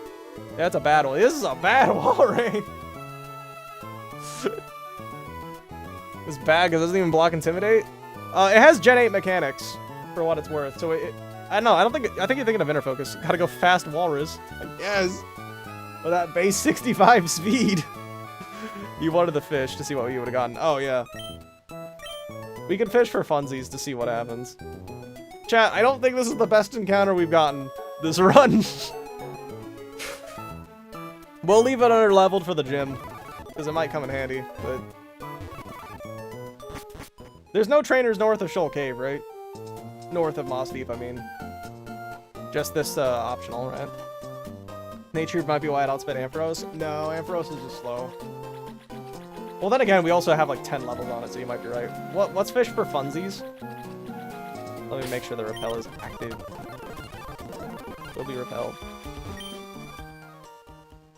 Speaker 1: That's a bad one. This is a bad Walrein. This bag doesn't even block Intimidate. It has Gen 8 mechanics, for what it's worth. So I don't know. I think you're thinking of Inner Focus. Gotta go fast Walrus. I guess. With that base 65 speed. You wanted the fish to see what you would have gotten. Oh, yeah. We can fish for funsies to see what happens. Chat, I don't think this is the best encounter we've gotten this run. We'll leave it under-leveled for the gym, because it might come in handy, but... There's no trainers north of Shoal Cave, right? North of Mossdeep, I mean. Just this, optional, right? Nature might be why I don't spend Ampharos. No, Ampharos is just slow. Well, then again, we also have like 10 levels on it, so you might be right. What's fish for funsies? Let me make sure the repel is active. Will be repelled.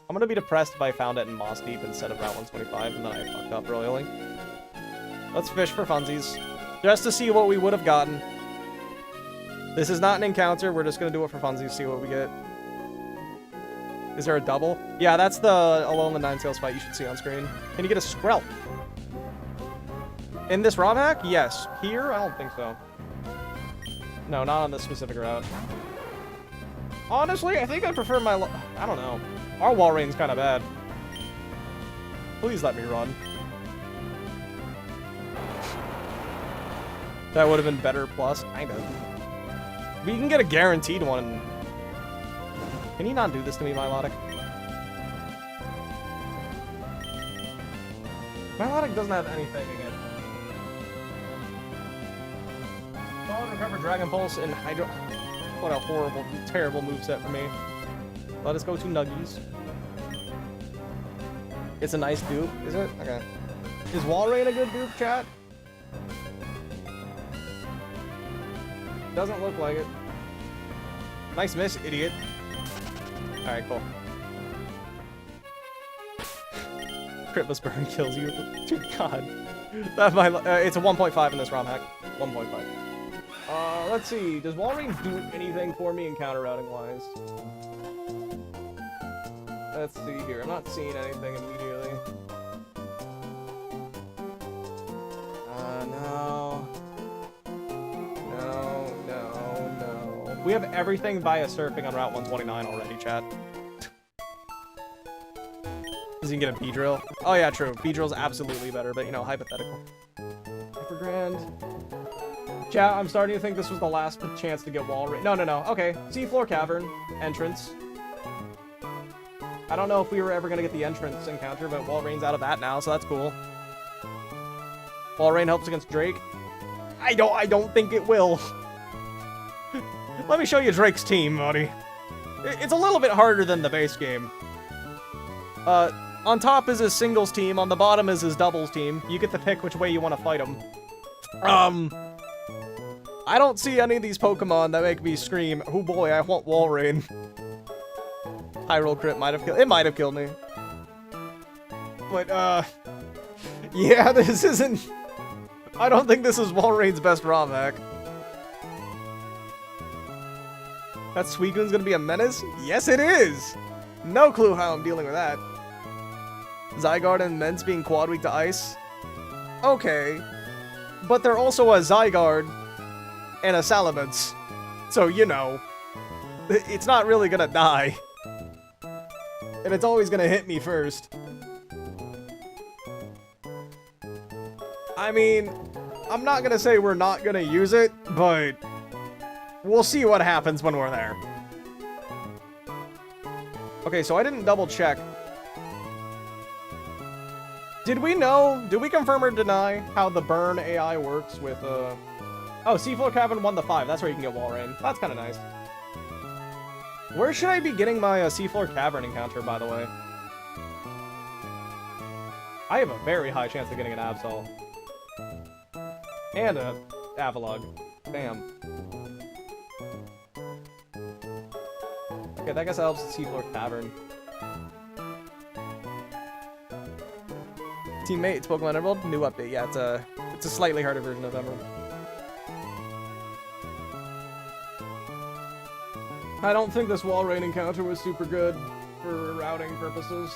Speaker 1: I'm gonna be depressed if I found it in Mossdeep instead of Route 125, and then I fucked up royally. Let's fish for funsies, just to see what we would have gotten. This is not an encounter, we're just gonna do it for funsies, see what we get. Is there a double? Yeah, that's the Alolan Ninetales fight you should see on screen. Can you get a Skrelp? In this ROM hack? Yes. Here? I don't think so. No, not on this specific route. Honestly, I think I prefer my... I don't know. Our Walrein's kind of bad. Please let me run. That would have been better plus. Kind of. We can get a guaranteed one. Can you not do this to me, Milotic? Milotic doesn't have anything again. Fallen, Recover, Dragon Pulse, and Hydro... What a horrible, terrible moveset for me. Let us go to Nuggies. It's a nice dupe, is it? Okay. Is Walrein a good dupe, chat? Doesn't look like it. Nice miss, idiot. Alright, cool. Critless Burn kills you. Dear God. It's a 1.5 in this ROM hack. 1.5. Let's see. Does Walrein do anything for me encounter routing wise? Let's see here. I'm not seeing anything immediately. No. No. We have everything via surfing on Route 129 already, chat. Does he get a B-drill? Oh yeah, true. B-drill's absolutely better, but you know, hypothetical. Hyper Grand. Chat, I'm starting to think this was the last chance to get Walrein. No. Okay. Seafloor Cavern. Entrance. I don't know if we were ever gonna get the entrance encounter, but Walrein's out of that now, so that's cool. Walrein helps against Drake. I don't think it will. Let me show you Drake's team, buddy. It's a little bit harder than the base game. On top is his singles team, on the bottom is his doubles team. You get to pick which way you want to fight him. I don't see any of these Pokemon that make me scream, oh boy, I want Walrein. High roll crit might have killed- it might have killed me. But, yeah, this isn't- I don't think this is Walrein's best ROM hack. That Suicune's gonna be a menace? Yes, it is! No clue how I'm dealing with that. Zygarde and Mence being quad weak to ice? Okay. But they're also a Zygarde and a Salamence. So, you know. It's not really gonna die. And it's always gonna hit me first. I mean, I'm not gonna say we're not gonna use it, but we'll see what happens when we're there. Okay, so I didn't double check. Did we confirm or deny how the burn AI works with, oh, Seafloor Cavern 1 to 5. That's where you can get Wall Rain. That's kind of nice. Where should I be getting my Seafloor Cavern encounter, by the way? I have a very high chance of getting an Absol. And a Avalugg. Damn. Okay, that guess helps the Seafloor Cavern. Teammate, it's Pokemon Emerald. New update. Yeah, it's a slightly harder version of Emerald. I don't think this Wall Rain encounter was super good for routing purposes.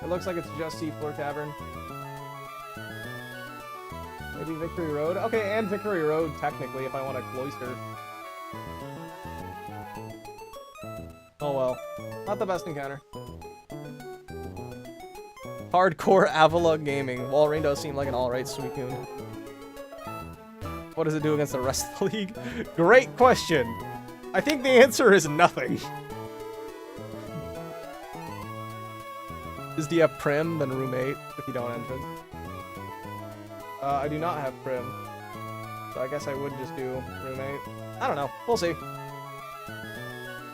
Speaker 1: It looks like it's just Seafloor Cavern. Maybe Victory Road? Okay, and Victory Road, technically, if I want to Cloister. Oh well. Not the best encounter. Hardcore Avalugg gaming. Wall Rain does seem like an alright Suicune. What does it do against the rest of the league? Great question! I think the answer is nothing. Is the Prim, then Roommate, if you don't enter? I do not have Prim. So I guess I would just do Roommate. I don't know. We'll see.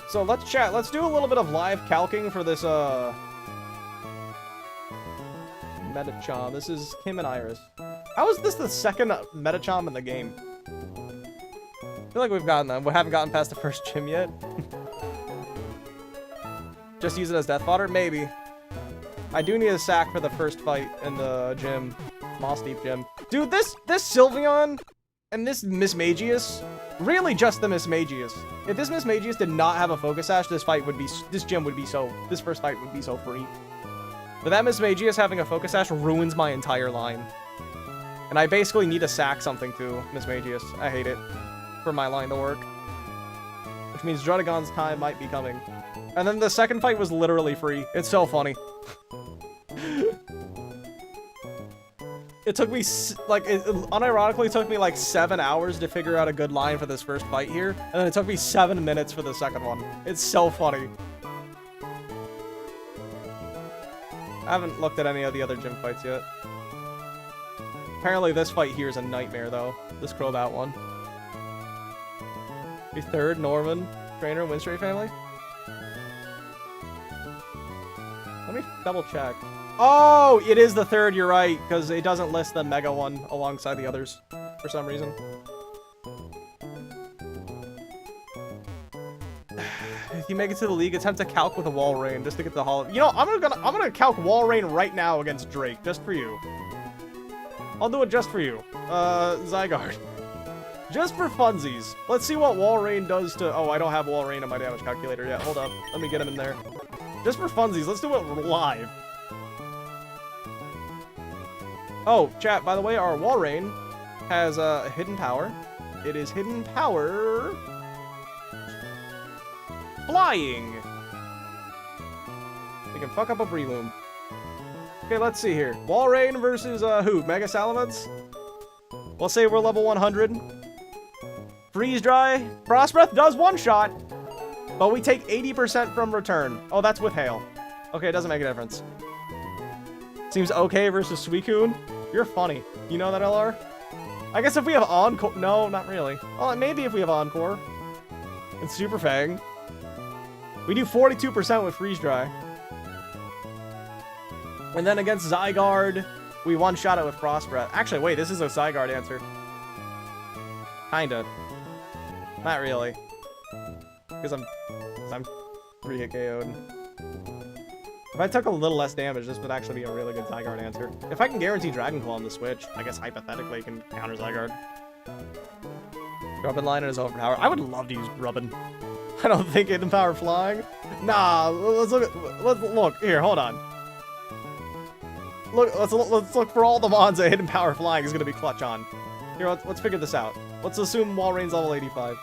Speaker 1: So let's chat. Let's do a little bit of live calcing for this, Metachom. This is Kim and Iris. How is this the second Metachom in the game? I feel like we've gotten them. We haven't gotten past the first gym yet. Just use it as death fodder? Maybe. I do need a sack for the first fight in the gym. Mossdeep gym. Dude, this Sylveon and this Mismagius, really just the Mismagius. If this Mismagius did not have a Focus Sash, this first fight would be so free. But that Mismagius having a Focus Sash ruins my entire line. And I basically need to sack something to Mismagius. I hate it. For my line to work. Which means Drudagon's time might be coming. And then the second fight was literally free. It's so funny. It took me, like, it unironically took me like 7 hours to figure out a good line for this first fight here. And then it took me 7 minutes for the second one. It's so funny. I haven't looked at any of the other gym fights yet. Apparently this fight here is a nightmare, though. This Crobat one. Be third, Norman, trainer, Winstray family. Let me double check. Oh, it is the third, you're right, because it doesn't list the Mega one alongside the others for some reason. If you make it to the league, attempt to calc with a Wall Rain just to get the Hall. You know, I'm gonna calc Wall Rain right now against Drake, just for you. I'll do it just for you. Zygarde. Just for funsies. Let's see what Wall Rain does to... Oh, I don't have Wall Rain on my damage calculator yet. Hold up. Let me get him in there. Just for funsies. Let's do it live. Oh, chat, by the way, our Wall Rain has a hidden power. It is hidden power... Flying! We can fuck up a Breloom. Okay, let's see here. Wall Rain versus, who? Mega Salamence? We'll say we're level 100. Freeze Dry. Frost Breath does one-shot, but we take 80% from return. Oh, that's with Hail. Okay, it doesn't make a difference. Seems okay versus Suicune. You're funny. You know that, LR? I guess if we have Encore... No, not really. Well, maybe if we have Encore. And Super Fang. We do 42% with Freeze Dry. And then against Zygarde, we one-shot it with Frost Breath. Actually, wait, this is a Zygarde answer. Kinda. Not really. Because I'm 3-hit KO'd. If I took a little less damage, this would actually be a really good Zygarde answer. If I can guarantee Dragon Claw on the Switch, I guess hypothetically it can counter Zygarde. Rubbin line is overpowered. I would love to use Rubbin. I don't think hidden power flying. Nah, let's look here. Hold on. Look, let's look for all the mons that hidden power flying is gonna be clutch on. Here, let's figure this out. Let's assume Wall Rain's level 85,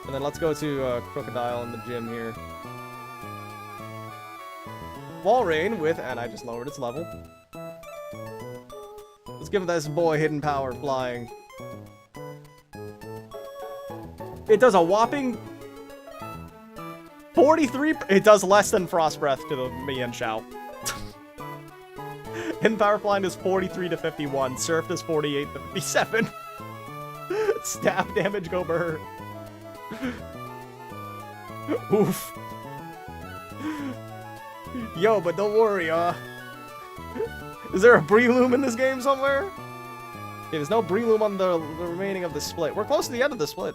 Speaker 1: and then let's go to Crocodile in the gym here. Wall Rain with, and I just lowered its level. Let's give this boy hidden power flying. It does a whopping 43. It does less than Frost Breath to me and Pchal. Hidden power flying is 43 to 51. Surf is 48 to 57. Staff damage go burr. Oof. Yo, but don't worry, is there a Breloom in this game somewhere? Okay, there's no Breloom on the remaining of the split. We're close to the end of the split.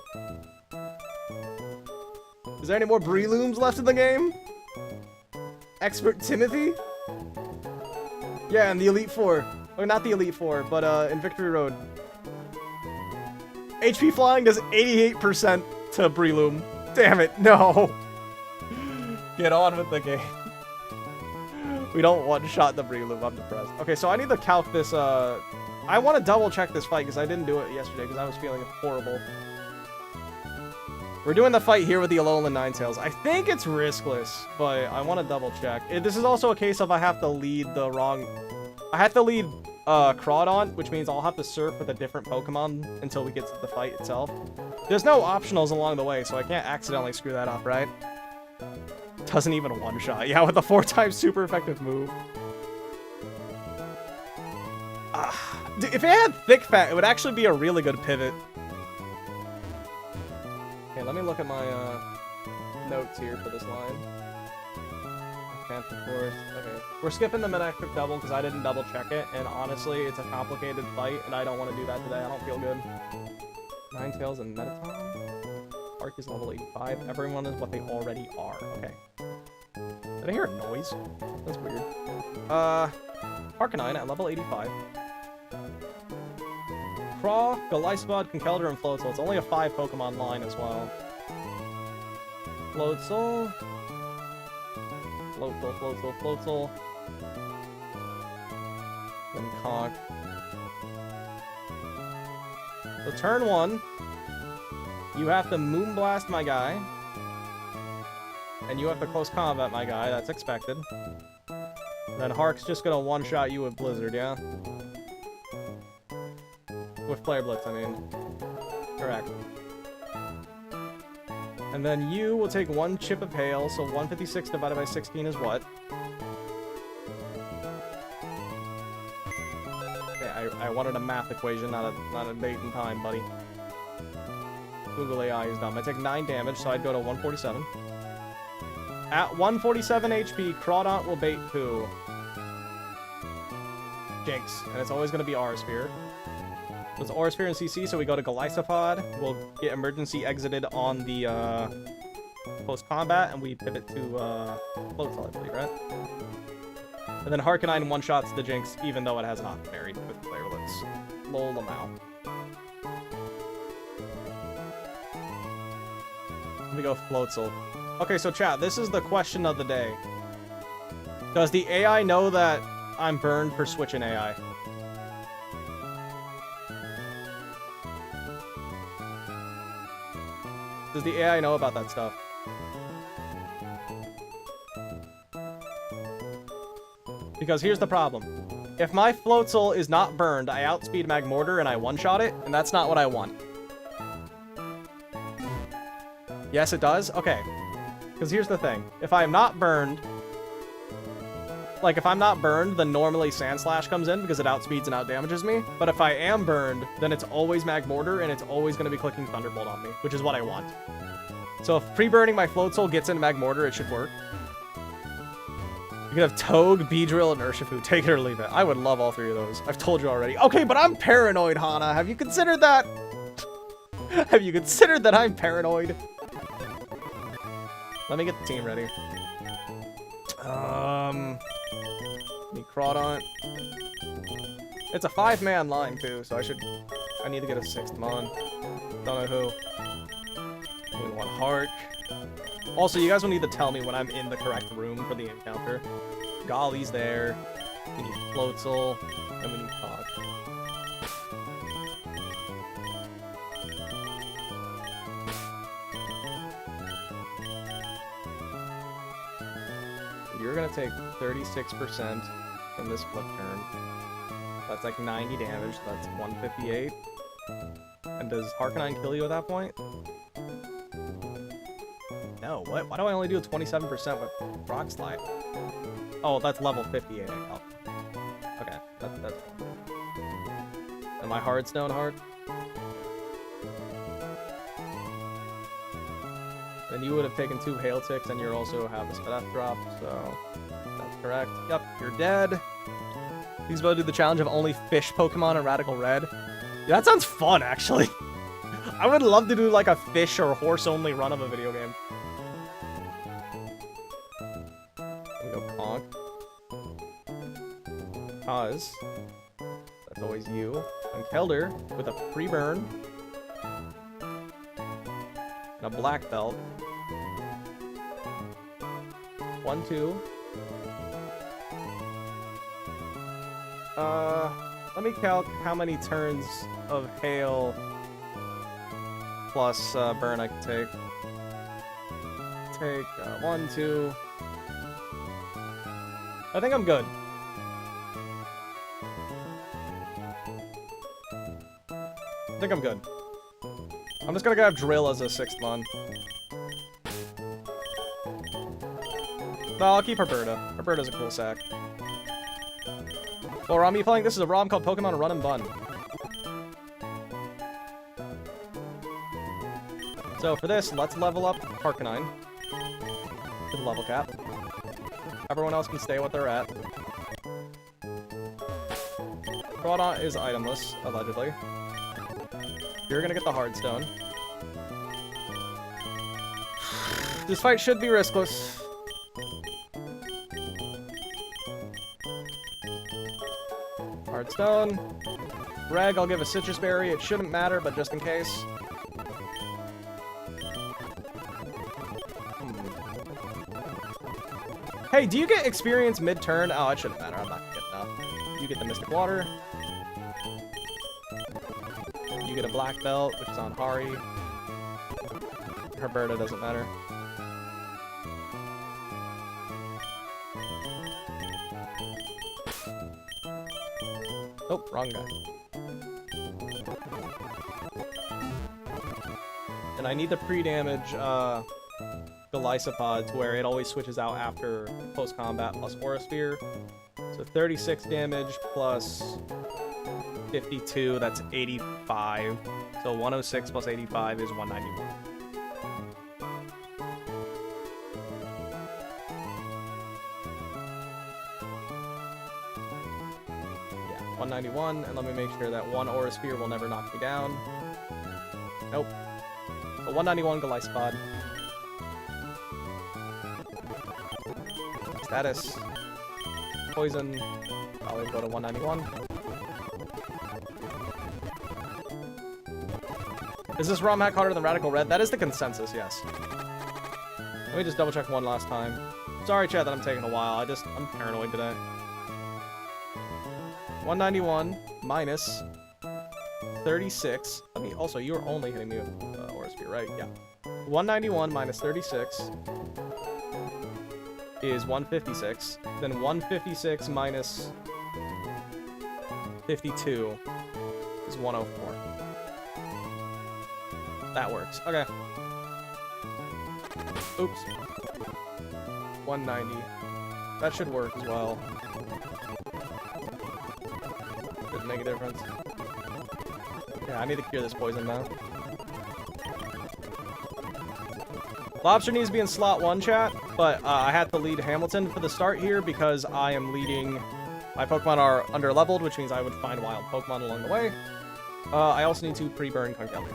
Speaker 1: Is there any more Brelooms left in the game? Expert Timothy? Yeah, and the Elite Four. Or not the Elite Four, but in Victory Road. HP flying does 88% to Breloom. Damn it, no. Get on with the game. We don't one-shot the Breloom, I'm depressed. Okay, so I need to calc this, I want to double-check this fight, because I didn't do it yesterday, because I was feeling horrible. We're doing the fight here with the Alolan Ninetales. I think it's riskless, but I want to double-check. This is also a case of I have to lead the wrong... I have to lead, Crawdaunt, which means I'll have to surf with a different Pokemon until we get to the fight itself. There's no optionals along the way, so I can't accidentally screw that up, right? Doesn't even one-shot. Yeah, with a 4-time super effective move. If it had Thick Fat, it would actually be a really good pivot. Okay, let me look at my notes here for this line. Phantom Force. Okay, we're skipping the Mid-Electric double because I didn't double check it, and honestly, it's a complicated fight, and I don't want to do that today. I don't feel good. Ninetales and Mettaton. Arc is level 85. Everyone is what they already are. Okay. Did I hear a noise? That's weird. Arcanine at level 85. Craw, Galiscod, Conkeldurr, and Floatzel. It's only a 5 Pokemon line as well. Floatzel. Floatzel. Then Conk. So turn 1, you have to Moonblast my guy. And you have to close combat my guy, that's expected. And then Hark's just gonna one-shot you with Blizzard, yeah? With Flare Blitz, I mean. Correct. And then you will take 1 Chip of Hail, so 156 divided by 16 is what? Okay, I wanted a math equation, not a date and time, buddy. Google AI is dumb. I take 9 damage, so I'd go to 147. At 147 HP, Crawdaunt will bait who? Jinx. And it's always going to be Aura Sphere. So it's Aura Sphere and CC, so we go to Galiscod. We'll get emergency exited on the post-combat, and we pivot to Floatzel, I believe, right? And then Harcanine one-shots the Jinx, even though it has not married with Flare Blitz. Lol them out. Let me go Floatzel. Okay, so chat, this is the question of the day. Does the AI know that I'm burned for switching AI? Does the AI know about that stuff? Because here's the problem. If my Floatzel is not burned, I outspeed Magmortar and I one-shot it, and that's not what I want. Yes, it does? Okay. Because here's the thing. If I am not burned... Like, if I'm not burned, then normally Sand Slash comes in because it outspeeds and outdamages me. But if I am burned, then it's always Magmortar, and it's always going to be clicking Thunderbolt on me, which is what I want. So if pre-burning my Floatzel gets into Magmortar, it should work. You could have Togue, Beedrill, and Urshifu. Take it or leave it. I would love all 3 of those. I've told you already. Okay, but I'm paranoid, Hana. Have you considered that? Have you considered that I'm paranoid? Let me get the team ready. Need Crawdaunt. It's a 5-man line too, so I need to get a 6th mon. Don't know who. We want Hark. Also, you guys will need to tell me when I'm in the correct room for the encounter. Golly's there. We need Floatzel, and we need Cog. You're gonna take 36% from this flip turn. That's like 90 damage, so that's 158. And does Harkonine kill you at that point? No, what? Why do I only do 27% with Rock Slide? Oh, that's level 58. Oh. Okay, that's... Am I Hardstone hard? Then you would have taken 2 Hail Ticks, and you also have a Spadef drop, so... That's correct. Yep, you're dead. He's about to do the challenge of only fish Pokemon in Radical Red. Yeah, that sounds fun, actually. I would love to do like a fish or horse-only run of a video game. We go Conk. Cause that's always you. And Kelder with a pre-burn. And a black belt. 1, 2. Let me calc how many turns of hail plus burn I can take. Take 1, 2. I think I'm good. I think I'm good. I'm just gonna grab Drill as a 6th one. No, I'll keep Herberta. Herberta's a cool sack. Well, Rom, you playing? This is a ROM called Pokemon Run and Bun. So for this, let's level up Harkonine to the level cap. Everyone else can stay what they're at. Groudon is itemless, allegedly. You're gonna get the Hardstone. This fight should be riskless. Hardstone. Reg, I'll give a Citrus Berry. It shouldn't matter, but just in case. Hey, do you get experience mid-turn? Oh, it shouldn't matter. I'm not gonna get enough. You get the Mystic Water. You get a Black Belt, which is on Hari. Herberta doesn't matter. Oh, wrong guy. And I need the pre-damage Golisopod to where it always switches out after post-combat plus Aura Sphere. So 36 damage plus 52, that's 85. So 106 plus 85 is 191. Yeah, 191, and let me make sure that 1 Aura Sphere will never knock me down. Nope. So 191 Golisopod. Status. Poison. Probably go to 191. Is this ROM hack harder than Radical Red? That is the consensus, yes. Let me just double check one last time. Sorry, chat, that I'm taking a while. I'm paranoid today. 191 minus 36. I mean, also, you were only hitting me with Aura Sphere, right? Yeah. 191 minus 36 is 156. Then 156 minus 52 is 104. That works. Okay. Oops. 190. That should work as well. Didn't make a difference. Yeah, I need to cure this poison now. Lobster needs to be in slot 1, chat, but I had to lead Hamilton for the start here because I am leading... My Pokemon are under-leveled, which means I would find wild Pokemon along the way. I also need to pre-burn Conkeldurr.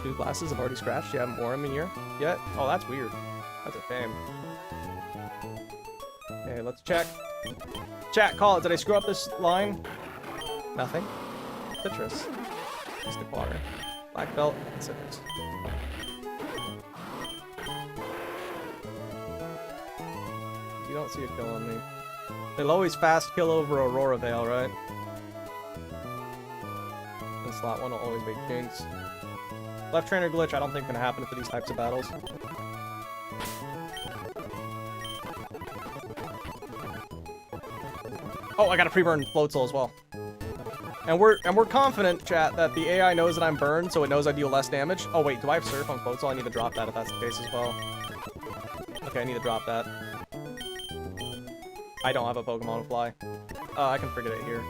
Speaker 1: Dude, glasses have already scratched. You haven't worn them in here yet? Oh, that's weird. That's a shame. Okay, let's check. Chat, call it. Did I screw up this line? Nothing. Citrus. Mystic Water. Black Belt, and Citrus. You don't see a kill on me. They'll always fast kill over Aurora Veil, right? And slot 1 will always be Jinx. Left trainer glitch, I don't think gonna happen for these types of battles. Oh, I got a pre-burn Floatzel as well. And we're confident, chat, that the AI knows that I'm burned, so it knows I deal less damage. Oh wait, do I have Surf on Floatzel? I need to drop that if that's the case as well. Okay, I need to drop that. I don't have a Pokemon to fly. I can forget it here.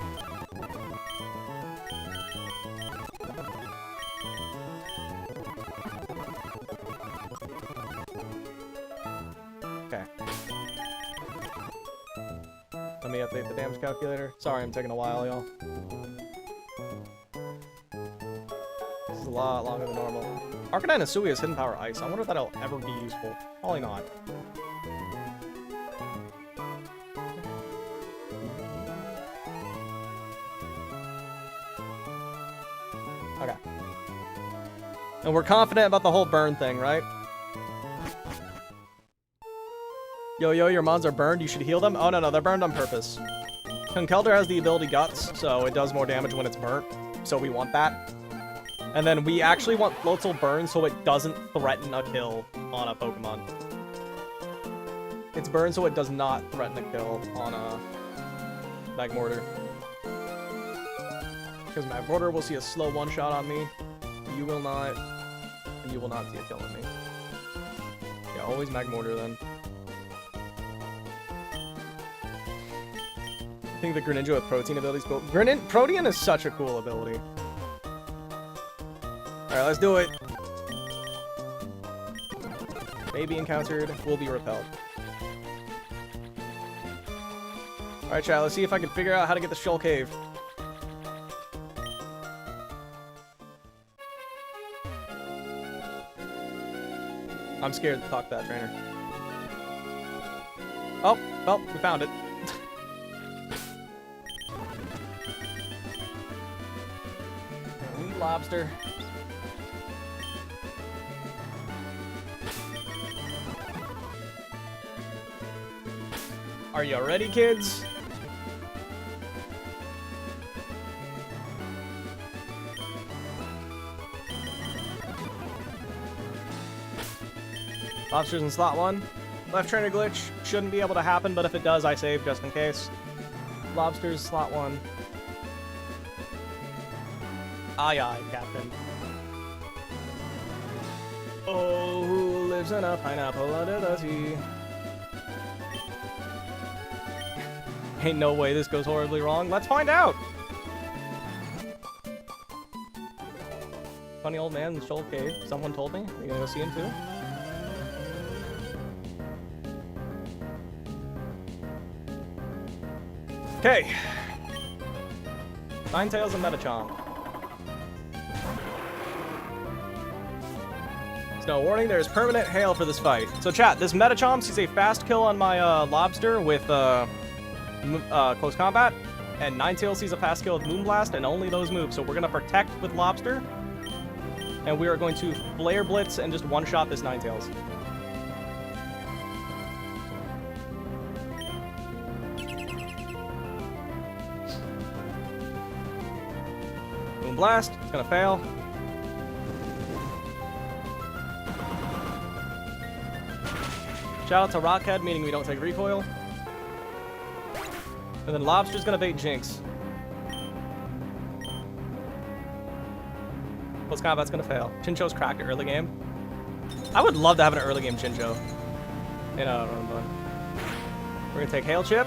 Speaker 1: Okay. Let me update the damage calculator. Sorry, I'm taking a while, y'all. This is a lot longer than normal. Arcanine and Sui has hidden power ice. I wonder if that'll ever be useful. Probably not. Okay. And we're confident about the whole burn thing, right? Yo, your mons are burned. You should heal them. Oh, no, they're burned on purpose. Conkeldurr has the ability Guts, so it does more damage when it's burnt. So we want that. And then we actually want Floatzel burned so it doesn't threaten a kill on a Pokemon. It's burned so it does not threaten a kill on a Magmortar. Because Magmortar will see a slow one-shot on me. You will not. And you will not see a kill on me. Yeah, always Magmortar then. I think the Greninja with protein abilities, but Protean is such a cool ability. Alright, let's do it. May be encountered, will be repelled. Alright, chat, let's see if I can figure out how to get the Shoal Cave. I'm scared to talk to that trainer. Oh, well, we found it. Lobster. Are you ready, kids? Lobster's in slot 1. Left trainer glitch shouldn't be able to happen, but if it does, I save just in case. Lobster's slot 1. Aye, aye, Captain. Oh, who lives in a pineapple under the sea? Ain't no way this goes horribly wrong. Let's find out! Funny old man in the Shoal Cave. Someone told me. Are you gonna go see him too? Okay. Ninetales and Metachomp. No warning, there's permanent hail for this fight. So chat, this Metachomp sees a fast kill on my Lobster with close combat, and Ninetales sees a fast kill with Moonblast, and only those moves. So we're gonna protect with Lobster, and we are going to Flare Blitz and just one-shot this Ninetales. Moonblast, it's gonna fail. Shout out to Rockhead, meaning we don't take recoil. And then Lobster's gonna bait Jinx. Close combat's gonna fail. Chincho's cracked early game. I would love to have an early game Chincho. You know, we're gonna take Hail Chip.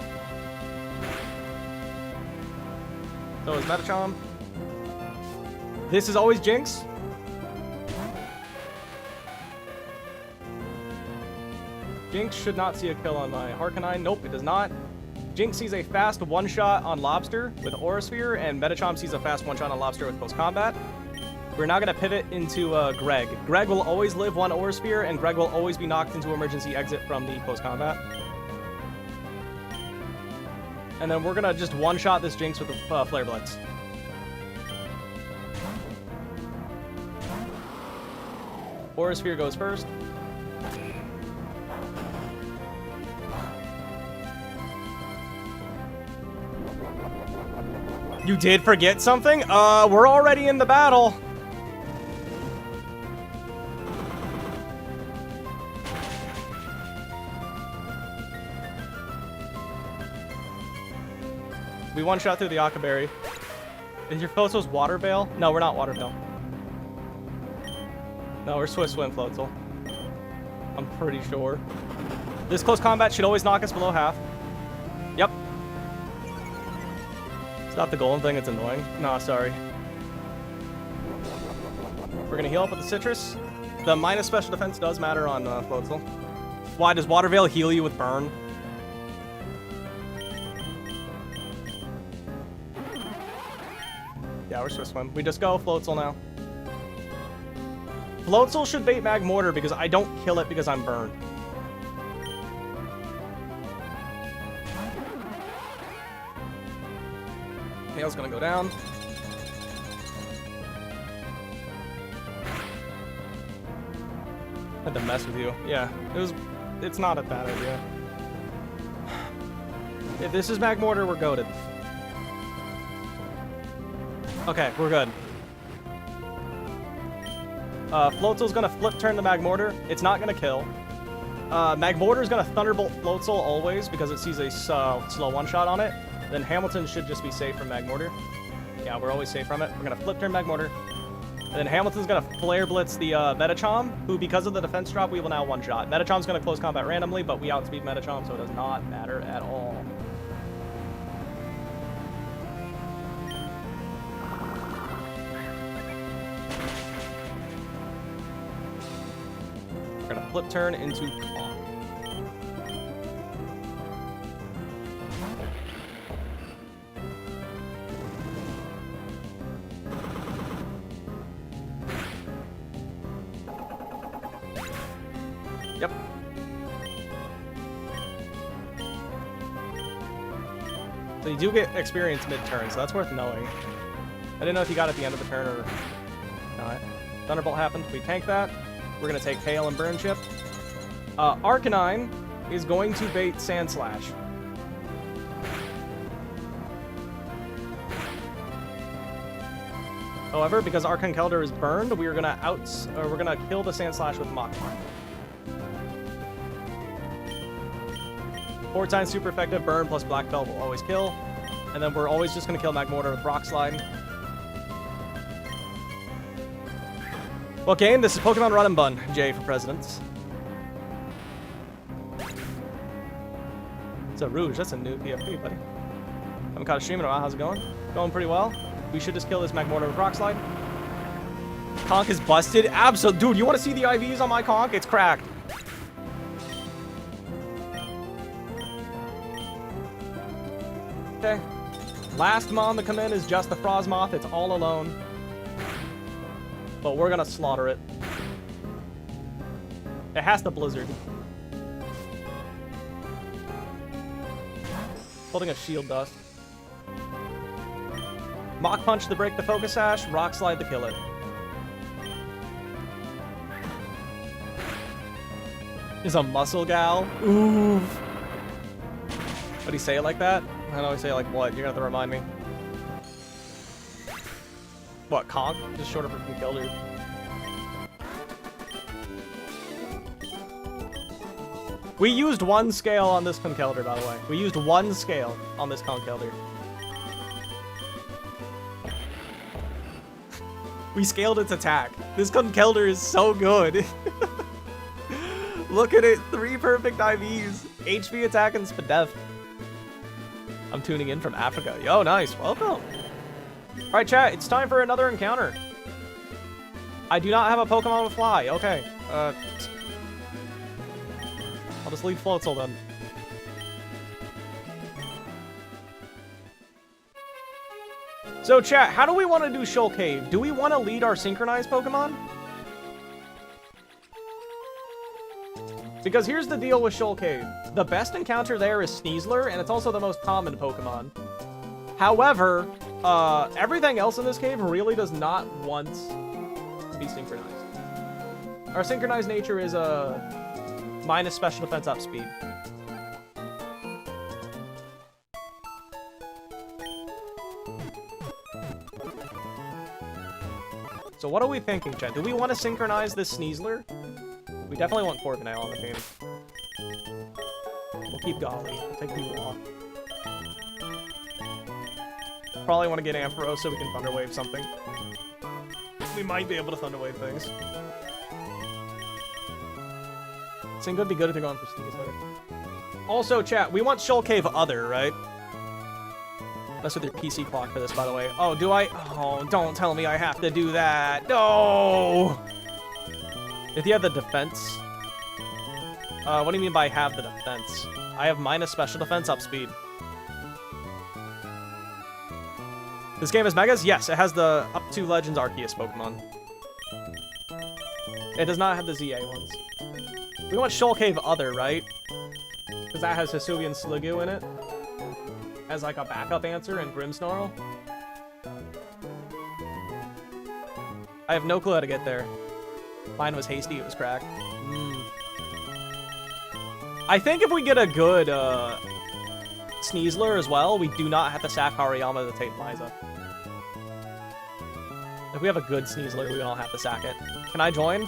Speaker 1: So is Metachomp. This is always Jinx. Jinx should not see a kill on my Harkonine. Nope, it does not. Jinx sees a fast one-shot on Lobster with Aura Sphere, and Metachomp sees a fast one-shot on Lobster with Close Combat. We're now going to pivot into Greg. Greg will always live one Aura Sphere, and Greg will always be knocked into emergency exit from the Close Combat. And then we're going to just one-shot this Jinx with the Flare Blitz. Aura Sphere goes first. You did forget something? We're already in the battle. We one-shot through the Akaberry. Is your Floatzel's Water Veil? No, we're not Water Veil. No, we're Swift Swim Floatzel. I'm pretty sure. This close combat should always knock us below half. Yep. It's not the golem thing, it's annoying. Nah, sorry. We're gonna heal up with the Citrus. The minus special defense does matter on Floatzel. Why, does Water Veil heal you with Burn? Yeah, we're Swift Swim. We just go Floatzel now. Floatzel should bait Magmortar because I don't kill it because I'm burned. Nail's gonna go down. Had to mess with you. Yeah, it's not a bad idea. If this is Magmortar, we're goated. Okay, we're good. Floatzel's gonna flip turn the Magmortar. It's not gonna kill. Magmortar's gonna Thunderbolt Floatzel always because it sees a slow one-shot on it. Then Hamilton should just be safe from Magmortar. Yeah, we're always safe from it. We're gonna flip turn Magmortar. And then Hamilton's gonna Flare Blitz the Metachom, who because of the defense drop, we will now one-shot. Metachom's gonna close combat randomly, but we outspeed Metachom, so it does not matter at all. We're gonna flip turn into Conk. Yep. So you do get experience mid-turn, so that's worth knowing. I didn't know if you got it at the end of the turn or not. Thunderbolt happened. We tank that. We're going to take Hail and Burn Chip. Arcanine is going to bait Sand Slash. However, because our Conkeldurr is burned, we're gonna kill the Sand Slash with Mach Mark. 4 times super effective, burn plus Black Belt will always kill. And then we're always just gonna kill Magmortar with Rock Slide. Well, game, this is Pokemon Run and Bun. J for presidents. It's a Rouge, that's a new PFP, buddy. Haven't caught a stream in a while, how's it going? Going pretty well. We should just kill this Magmortar with Rock Slide. Conk is busted. Absolutely. Dude, you want to see the IVs on my Conk? It's cracked. Okay. Last Mon to come in is just the Frosmoth. It's all alone. But we're going to slaughter it. It has the Blizzard. Holding a Shield Dust. Mach Punch to break the Focus Sash, Rock Slide to kill it. Is a Muscle Gal. Oof. What do you say it like that? I don't always say it like what? You're gonna have to remind me. What, Conk? Just shorter for Conkeldurr. We used 1 scale on this Conkeldurr, by the way. We used 1 scale on this Conkeldurr. We scaled its attack. This Conkeldurr is so good. Look at it. 3 perfect IVs. HP, attack, and Spadef. I'm tuning in from Africa. Yo, nice. Welcome. Alright, chat. It's time for another encounter. I do not have a Pokemon with Fly. Okay. I'll just leave Floatzel then. So, chat, how do we want to do Shoal Cave? Do we want to lead our synchronized Pokemon? Because here's the deal with Shoal Cave. The best encounter there is Sneasler, and it's also the most common Pokemon. However, everything else in this cave really does not want to be synchronized. Our synchronized nature is a minus special defense up speed. So what are we thinking, chat? Do we want to synchronize this Sneasler? We definitely want Corviknight on the team. We'll keep Golly. We'll take people off. Probably want to get Ampharos so we can Thunder Wave something. We might be able to Thunder Wave things. Sing would be good if they're going for Sneasler. Also, chat, we want Shoal Cave Other, right? Mess with your PC clock for this, by the way. Oh, do I? Oh, don't tell me I have to do that. No! If you have the defense... what do you mean by have the defense? I have minus special defense up speed. This game has Megas? Yes, it has the up to Legends Arceus Pokemon. It does not have the ZA ones. We want Shoal Cave Other, right? Because that has Hisuian Sliggoo in it. As like a backup answer and Grimmsnarl. I have no clue how to get there. Mine was hasty, it was cracked. I think if we get a good Sneasler as well, we do not have to sack Hariyama to take Liza. If we have a good Sneasler, we don't have to sack it. Can I join?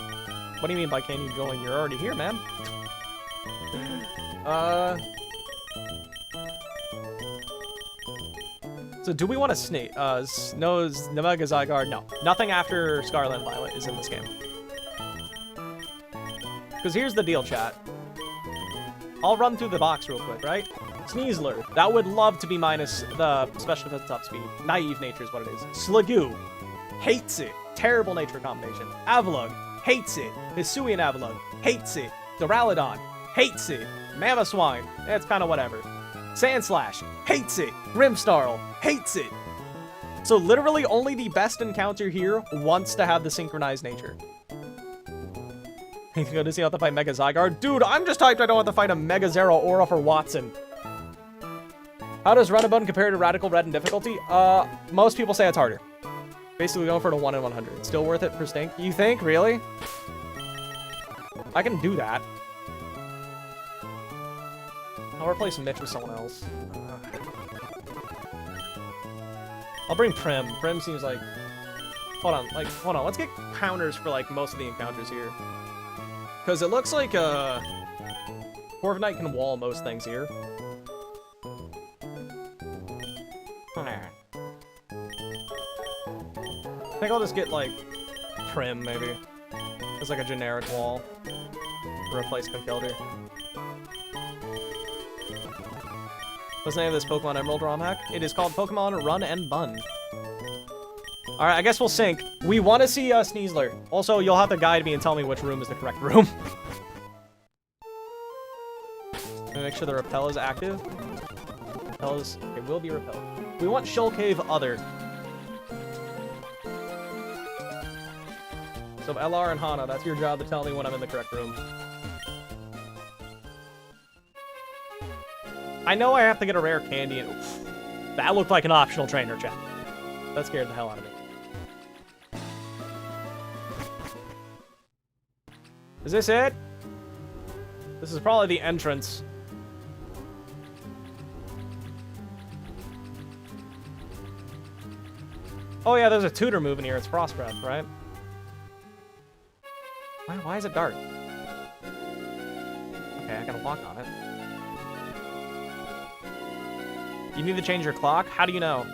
Speaker 1: What do you mean by can you join? You're already here, man. So do we want to sneak? No, Nemega Zygarde? No. Nothing after Scarlet and Violet is in this game. Because here's the deal, chat. I'll run through the box real quick, right? Sneasler. That would love to be minus the special defense top speed. Naive nature is what it is. Sliggoo. Hates it. Terrible nature combination. Avalugg. Hates it. Hisuian Avalugg. Hates it. Duraludon. Hates it. Mamoswine. It's kind of whatever. Sandslash. Hates it. Grimmsnarl. Hates it. So literally only the best encounter here wants to have the synchronized nature. You go to see how to fight Mega Zygarde? Dude, I'm just hyped I don't have to fight a Mega Zero Aura for Watson. How does Runabun compare to Radical Red in difficulty? Most people say it's harder. Basically going for the 1 in 100. Still worth it for Stink? You think? Really? I can do that. I'll replace Mitch with someone else. I'll bring Prim. Prim seems like... Hold on. Let's get counters for, like, most of the encounters here. Because it looks like, Corviknight can wall most things here. I think I'll just get, like, Prim, maybe. As, like, a generic wall. To replace Conkeldurr. What's the name of this Pokemon Emerald ROM hack? It is called Pokemon Run and Bun. Alright, I guess we'll sync. We want to see Sneasler. Also, you'll have to guide me and tell me which room is the correct room. Make sure the repel is active. Repel is... It will be repelled. We want Shoal Cave Other. So LR and Hana, that's your job to tell me when I'm in the correct room. I know I have to get a rare candy and... Oof, that looked like an optional trainer, chat. That scared the hell out of me. Is this it? This is probably the entrance. Oh yeah, there's a tutor move in here. It's Frost Breath, right? Why is it dark? Okay, I can walk on it. You need to change your clock? How do you know?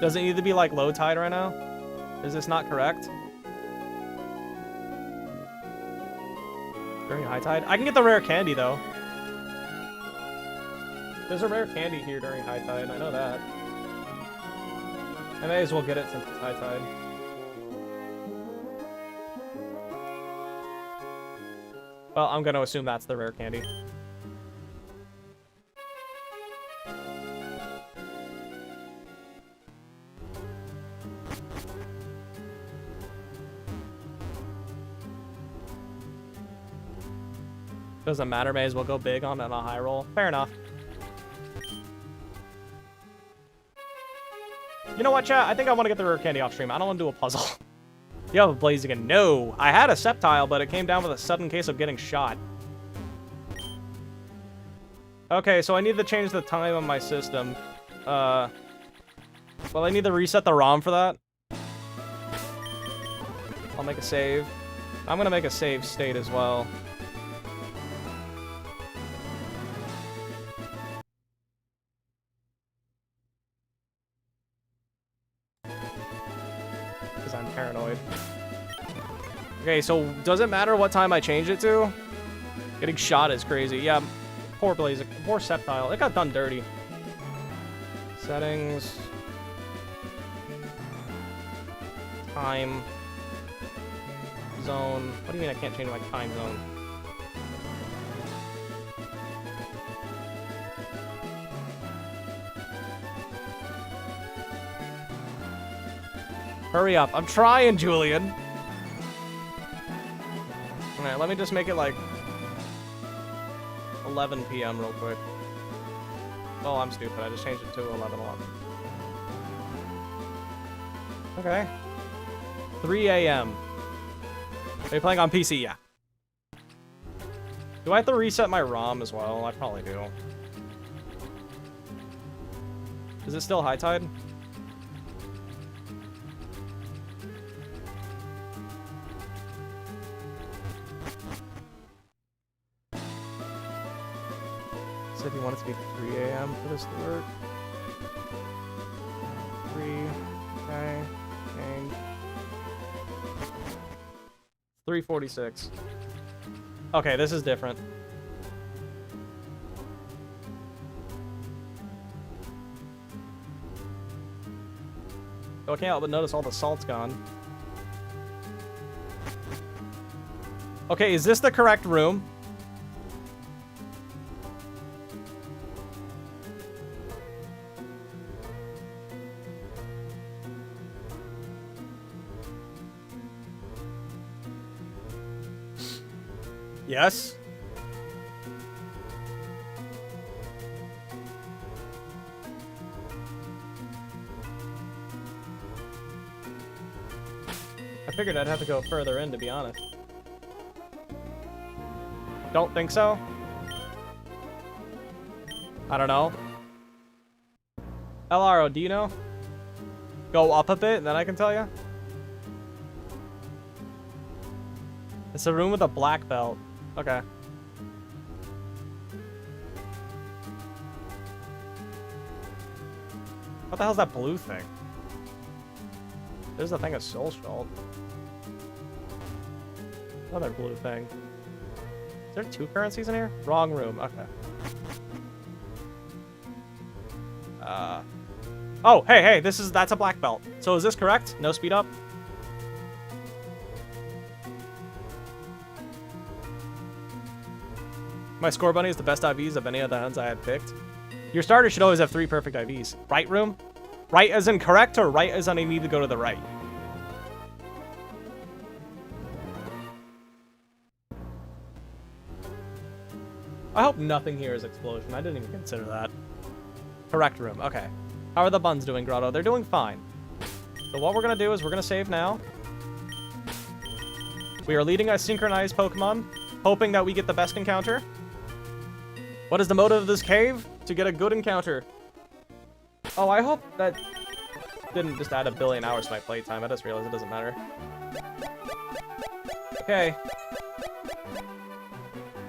Speaker 1: Does it need to be like low tide right now? Is this not correct? During high tide? I can get the rare candy though. There's a rare candy here during high tide, I know that. I may as well get it since it's high tide. Well, I'm gonna assume that's the rare candy. Doesn't matter, may as well go big on a high roll. Fair enough. You know what, chat? I think I want to get the rare candy off stream. I don't want to do a puzzle. You have a Blaziken. No! I had a Sceptile, but it came down with a sudden case of getting shot. Okay, so I need to change the time on my system. Well, I need to reset the ROM for that. I'll make a save. I'm gonna make a save state as well. 100% paranoid. Okay, so does it matter what time I change it to? Getting shot is crazy. Yeah, poor Blaziken, poor Sceptile. It got done dirty. Settings. Time. Zone. What do you mean I can't change my time zone? Hurry up. I'm trying, Julian. Alright, let me just make it like 11 p.m. real quick. Oh, I'm stupid. I just changed it to 11:11. Okay. 3 a.m. Are you playing on PC? Yeah. Do I have to reset my ROM as well? I probably do. Is it still high tide? Said you want it to be 3 a.m. for this to work. 3. Okay. Change. 3:46. Okay, this is different. Oh, I can't help but notice all the salt's gone. Okay, is this the correct room? Yes. I figured I'd have to go further in, to be honest. Don't think so? I don't know. LRO, do you know? Go up a bit, and then I can tell you. It's a room with a black belt. Okay. What the hell's that blue thing? There's a thing of Soul Shalt. Another blue thing. Is there 2 currencies in here? Wrong room. Okay. Oh, hey, that's a black belt. So is this correct? No speed up? My score bunny is the best IVs of any of the huns I had picked. Your starter should always have 3 perfect IVs. Right room? Right as in correct, or right as in I need to go to the right? I hope nothing here is explosion. I didn't even consider that. Correct room. Okay. How are the buns doing, Grotto? They're doing fine. So what we're going to do is we're going to save now. We are leading a synchronized Pokemon, hoping that we get the best encounter. What is the motive of this cave? To get a good encounter. Oh, I hope that didn't just add 1 billion hours to my playtime. I just realized it doesn't matter. Okay.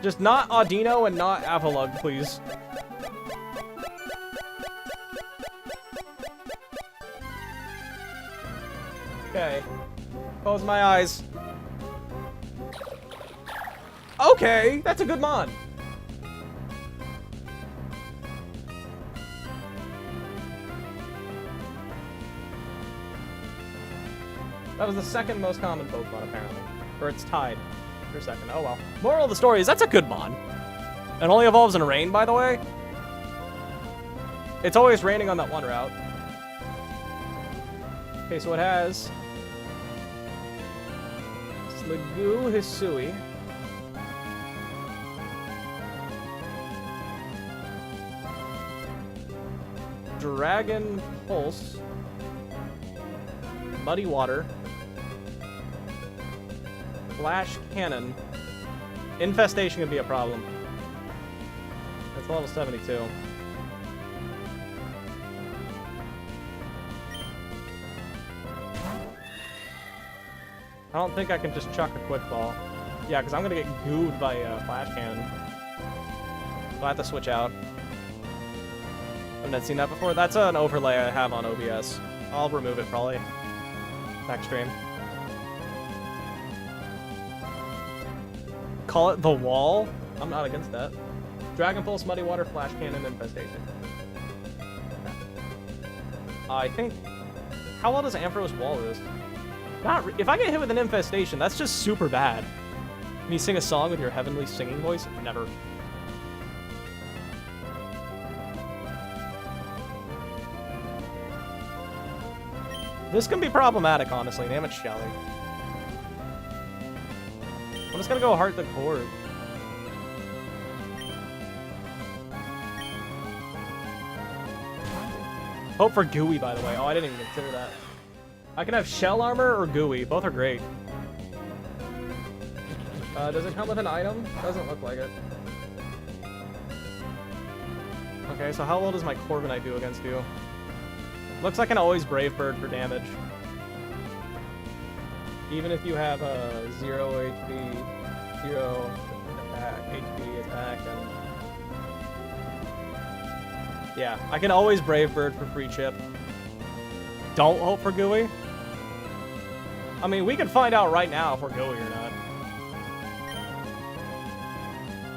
Speaker 1: Just not Audino and not Avalugg, please. Okay. Close my eyes. Okay, that's a good mon. That was the 2nd most common Pokemon, apparently. Or it's tied for 2nd. Oh, well. Moral of the story is that's a good mon. It only evolves in rain, by the way. It's always raining on that one route. Okay, so it has Sliggoo Hisui. Dragon Pulse. Muddy Water. Flash Cannon. Infestation could be a problem. That's level 72. I don't think I can just chuck a Quick Ball. Yeah, because I'm going to get gooed by Flash Cannon. So I have to switch out. I've not seen that before. That's an overlay I have on OBS. I'll remove it probably. next stream. Call it the wall? I'm not against that. Dragon Pulse, Muddy Water, Flash Cannon, Infestation. I think... How well does Ampharos Wall is? If I get hit with an Infestation, that's just super bad. Can you sing a song with your heavenly singing voice? Never. This can be problematic, honestly. Damn it, Shelly. I'm just gonna go Heart the Core. Hope for Gooey, by the way. Oh, I didn't even consider that. I can have Shell Armor or Gooey. Both are great. Does it come with an item? Doesn't look like it. Okay, so how well does my Corviknight do against you? Looks like an always Brave Bird for damage. Even if you have a 0 HP, 0 HP attack, and... Yeah, I can always Brave Bird for free chip. Don't hope for Gooey. I mean, we can find out right now if we're Gooey or not.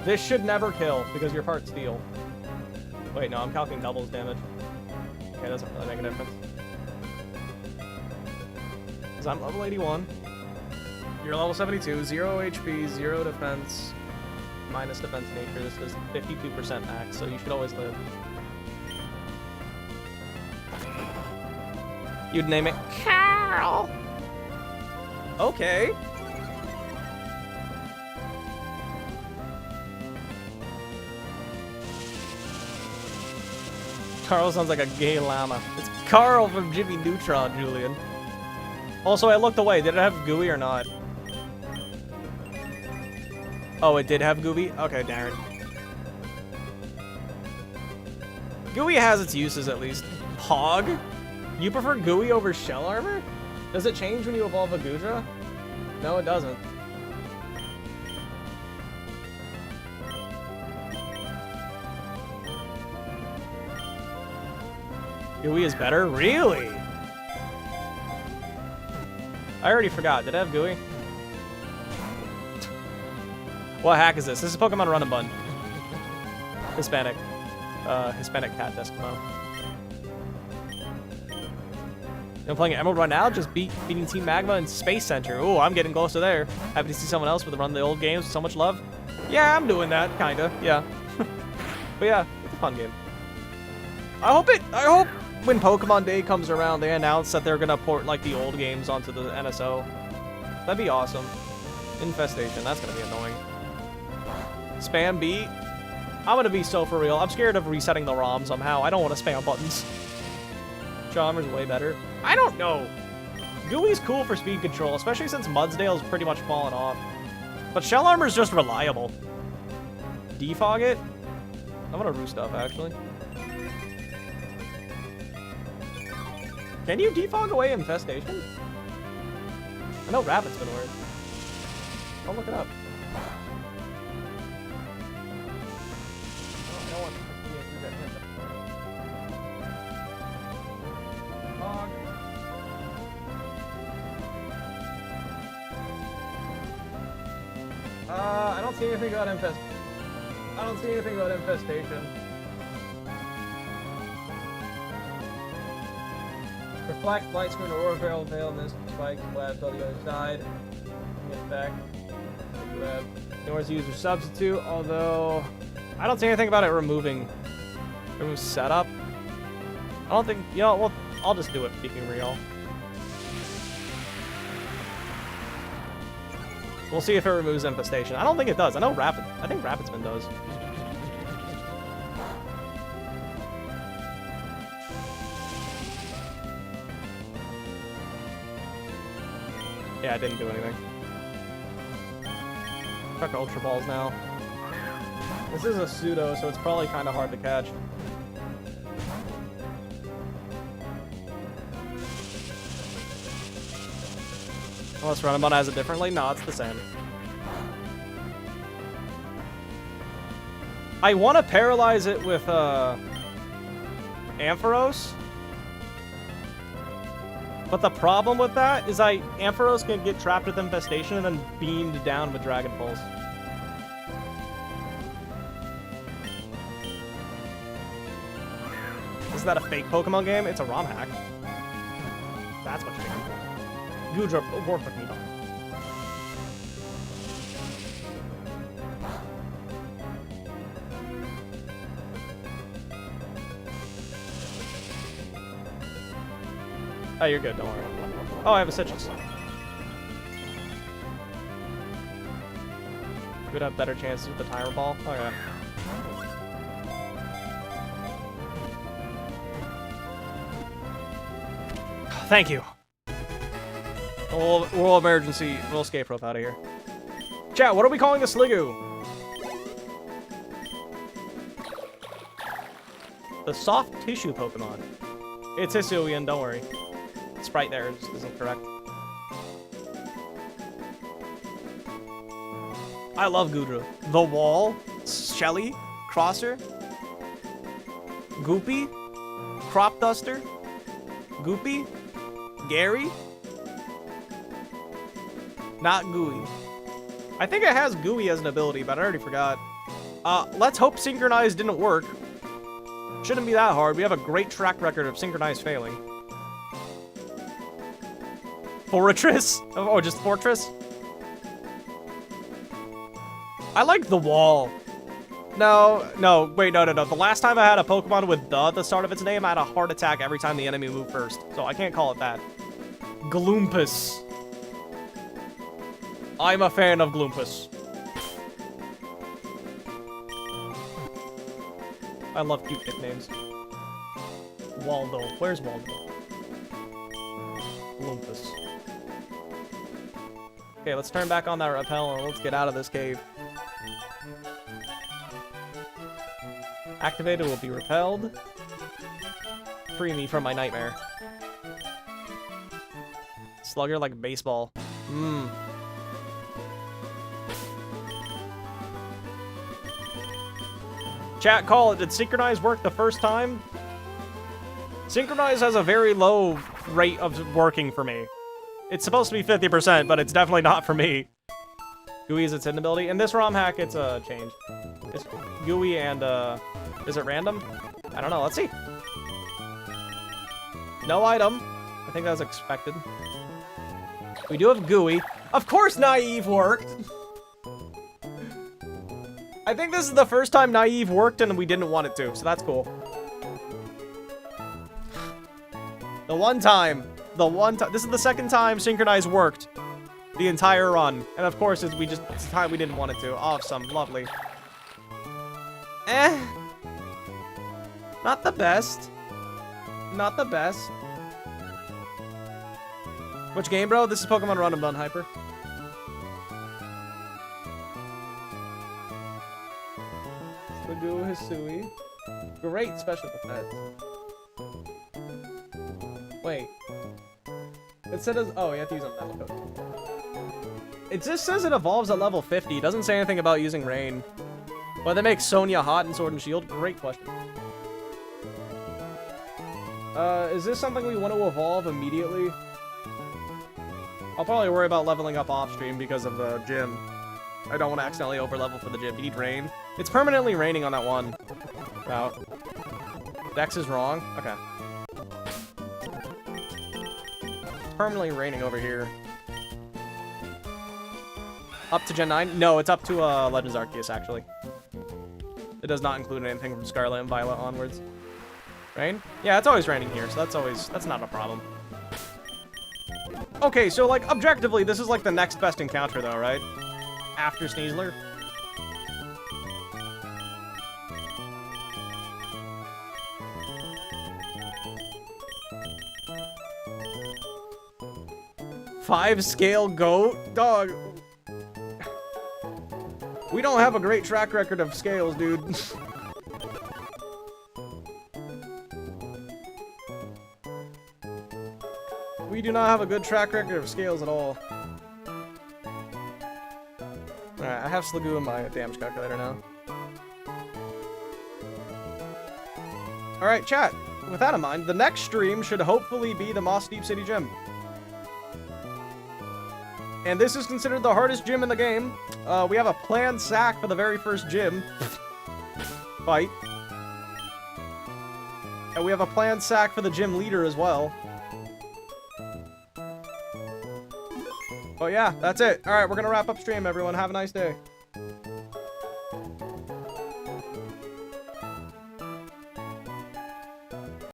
Speaker 1: This should never kill, because you're part steel. Wait, no, I'm calculating doubles damage. Okay, doesn't really make a difference. Because I'm level 81. You're level 72, 0 HP, 0 defense, minus defense nature. This is 52% max, so you should always live. You'd name it Carl! Okay. Carl sounds like a gay llama. It's Carl from Jimmy Neutron, Julian. Also, I looked away. Did it have Gooey or not? Oh, it did have Gooey? Okay, Darren. Gooey has its uses, at least. Pog? You prefer Gooey over Shell Armor? Does it change when you evolve a Goodra? No, it doesn't. Gooey is better? Really? I already forgot. Did it have Gooey? What hack is this? This is Pokemon Run and Bun. Hispanic. Hispanic cat Eskimo. I'm playing Emerald right now, just beating Team Magma and Space Center. Ooh, I'm getting closer there. Happy to see someone else with run the old games with so much love. Yeah, I'm doing that, kinda. Yeah. But yeah, it's a fun game. I hope when Pokemon Day comes around, they announce that they're gonna port like the old games onto the NSO. That'd be awesome. Infestation, that's gonna be annoying. Spam beat. I'm gonna be so for real. I'm scared of resetting the ROM somehow. I don't want to spam buttons. Chalmer's way better. I don't know. Gooey's cool for speed control, especially since Mudsdale's pretty much fallen off. But Shell Armor's just reliable. Defog it? I'm gonna roost up, actually. Can you defog away Infestation? I know Rapid's been worse. I'll look it up. I don't see anything about Infestation. Reflect, Light Screen, Aurora Veil, Veil, Mist, Spike, Web, on the other side. Get back. Web. Yours user substitute, although I don't see anything about it remove setup. I don't think, you know, well, I'll just do it, speaking real. We'll see if it removes Infestation. I don't think it does. I know I think Rapid Spin does. Yeah, it didn't do anything. Check Ultra Balls now. This is a pseudo, so it's probably kind of hard to catch. Unless Runabun has it differently? No, it's the same. I want to paralyze it with Ampharos. But the problem with that is Ampharos can get trapped with Infestation and then beamed down with Dragon Pulse. Is that a fake Pokemon game? It's a ROM hack. That's what you're doing. Gudra, work with me, dog. Oh, you're good, don't worry. Oh, I have a Citrus. Would have better chances with the Tyrant Ball. Oh, yeah. Thank you. We'll emergency. We'll escape rope out of here. Chat, what are we calling the Sliggoo? The soft tissue Pokemon. It's Hisuian, don't worry. The sprite there just isn't correct. I love Gudra. The Wall, Shelly, Crosser, Goopy, Crop Duster, Goopy, Gary, not Gooey. I think it has Gooey as an ability, but I already forgot. Let's hope Synchronize didn't work. Shouldn't be that hard. We have a great track record of Synchronize failing. Fortress? Oh, just Fortress? I like the Wall. No, wait, no. The last time I had a Pokemon with the at the start of its name, I had a heart attack every time the enemy moved first. So I can't call it that. Gloompus. I'm a fan of Gloompus. I love cute nicknames. Waldo. Where's Waldo? Gloompus. Okay, let's turn back on that repel and let's get out of this cave. Activated will be repelled. Free me from my nightmare. Slugger like baseball. Chat, call it. Did Synchronize work the first time? Synchronize has a very low rate of working for me. It's supposed to be 50%, but it's definitely not for me. Gooey is its hidden ability. In this ROM hack, it's changed. It's Gooey and, is it random? I don't know. Let's see. No item. I think that was expected. We do have Gooey. Of course Naive worked! I think this is the first time Naive worked and we didn't want it to, so that's cool. The one time, this is the second time Synchronize worked the entire run. And of course, it's the time we didn't want it to. Awesome, lovely. Not the best. Not the best. Which game, bro? This is Pokemon Run Bun Hyper. Sliggoo, Hisui. Great special defense. Wait. It said, oh, you have to use a level code. It just says it evolves at level 50. It doesn't say anything about using Rain. But they make Sonia hot in Sword and Shield? Great question. Is this something we want to evolve immediately? I'll probably worry about leveling up off stream because of the gym. I don't want to accidentally overlevel for the gym. You need Rain. It's permanently raining on that one route. Dex is wrong? Okay. It's permanently raining over here. Up to Gen 9? No, it's up to Legends Arceus, actually. It does not include anything from Scarlet and Violet onwards. Rain? Yeah, it's always raining here, so that's not a problem. Okay, so, like, objectively, this is, like, the next best encounter, though, right? After Sneasler. Five-scale goat? Dog. We don't have a great track record of scales, dude. We do not have a good track record of scales at all. Alright, I have Sliggoo in my damage calculator now. Alright, chat. with that in mind, the next stream should hopefully be the Mossdeep City Gym. And this is considered the hardest gym in the game. We have a planned sack for the very first gym fight. And we have a planned sack for the gym leader as well. But yeah, that's it. Alright, we're gonna wrap up stream, everyone. Have a nice day.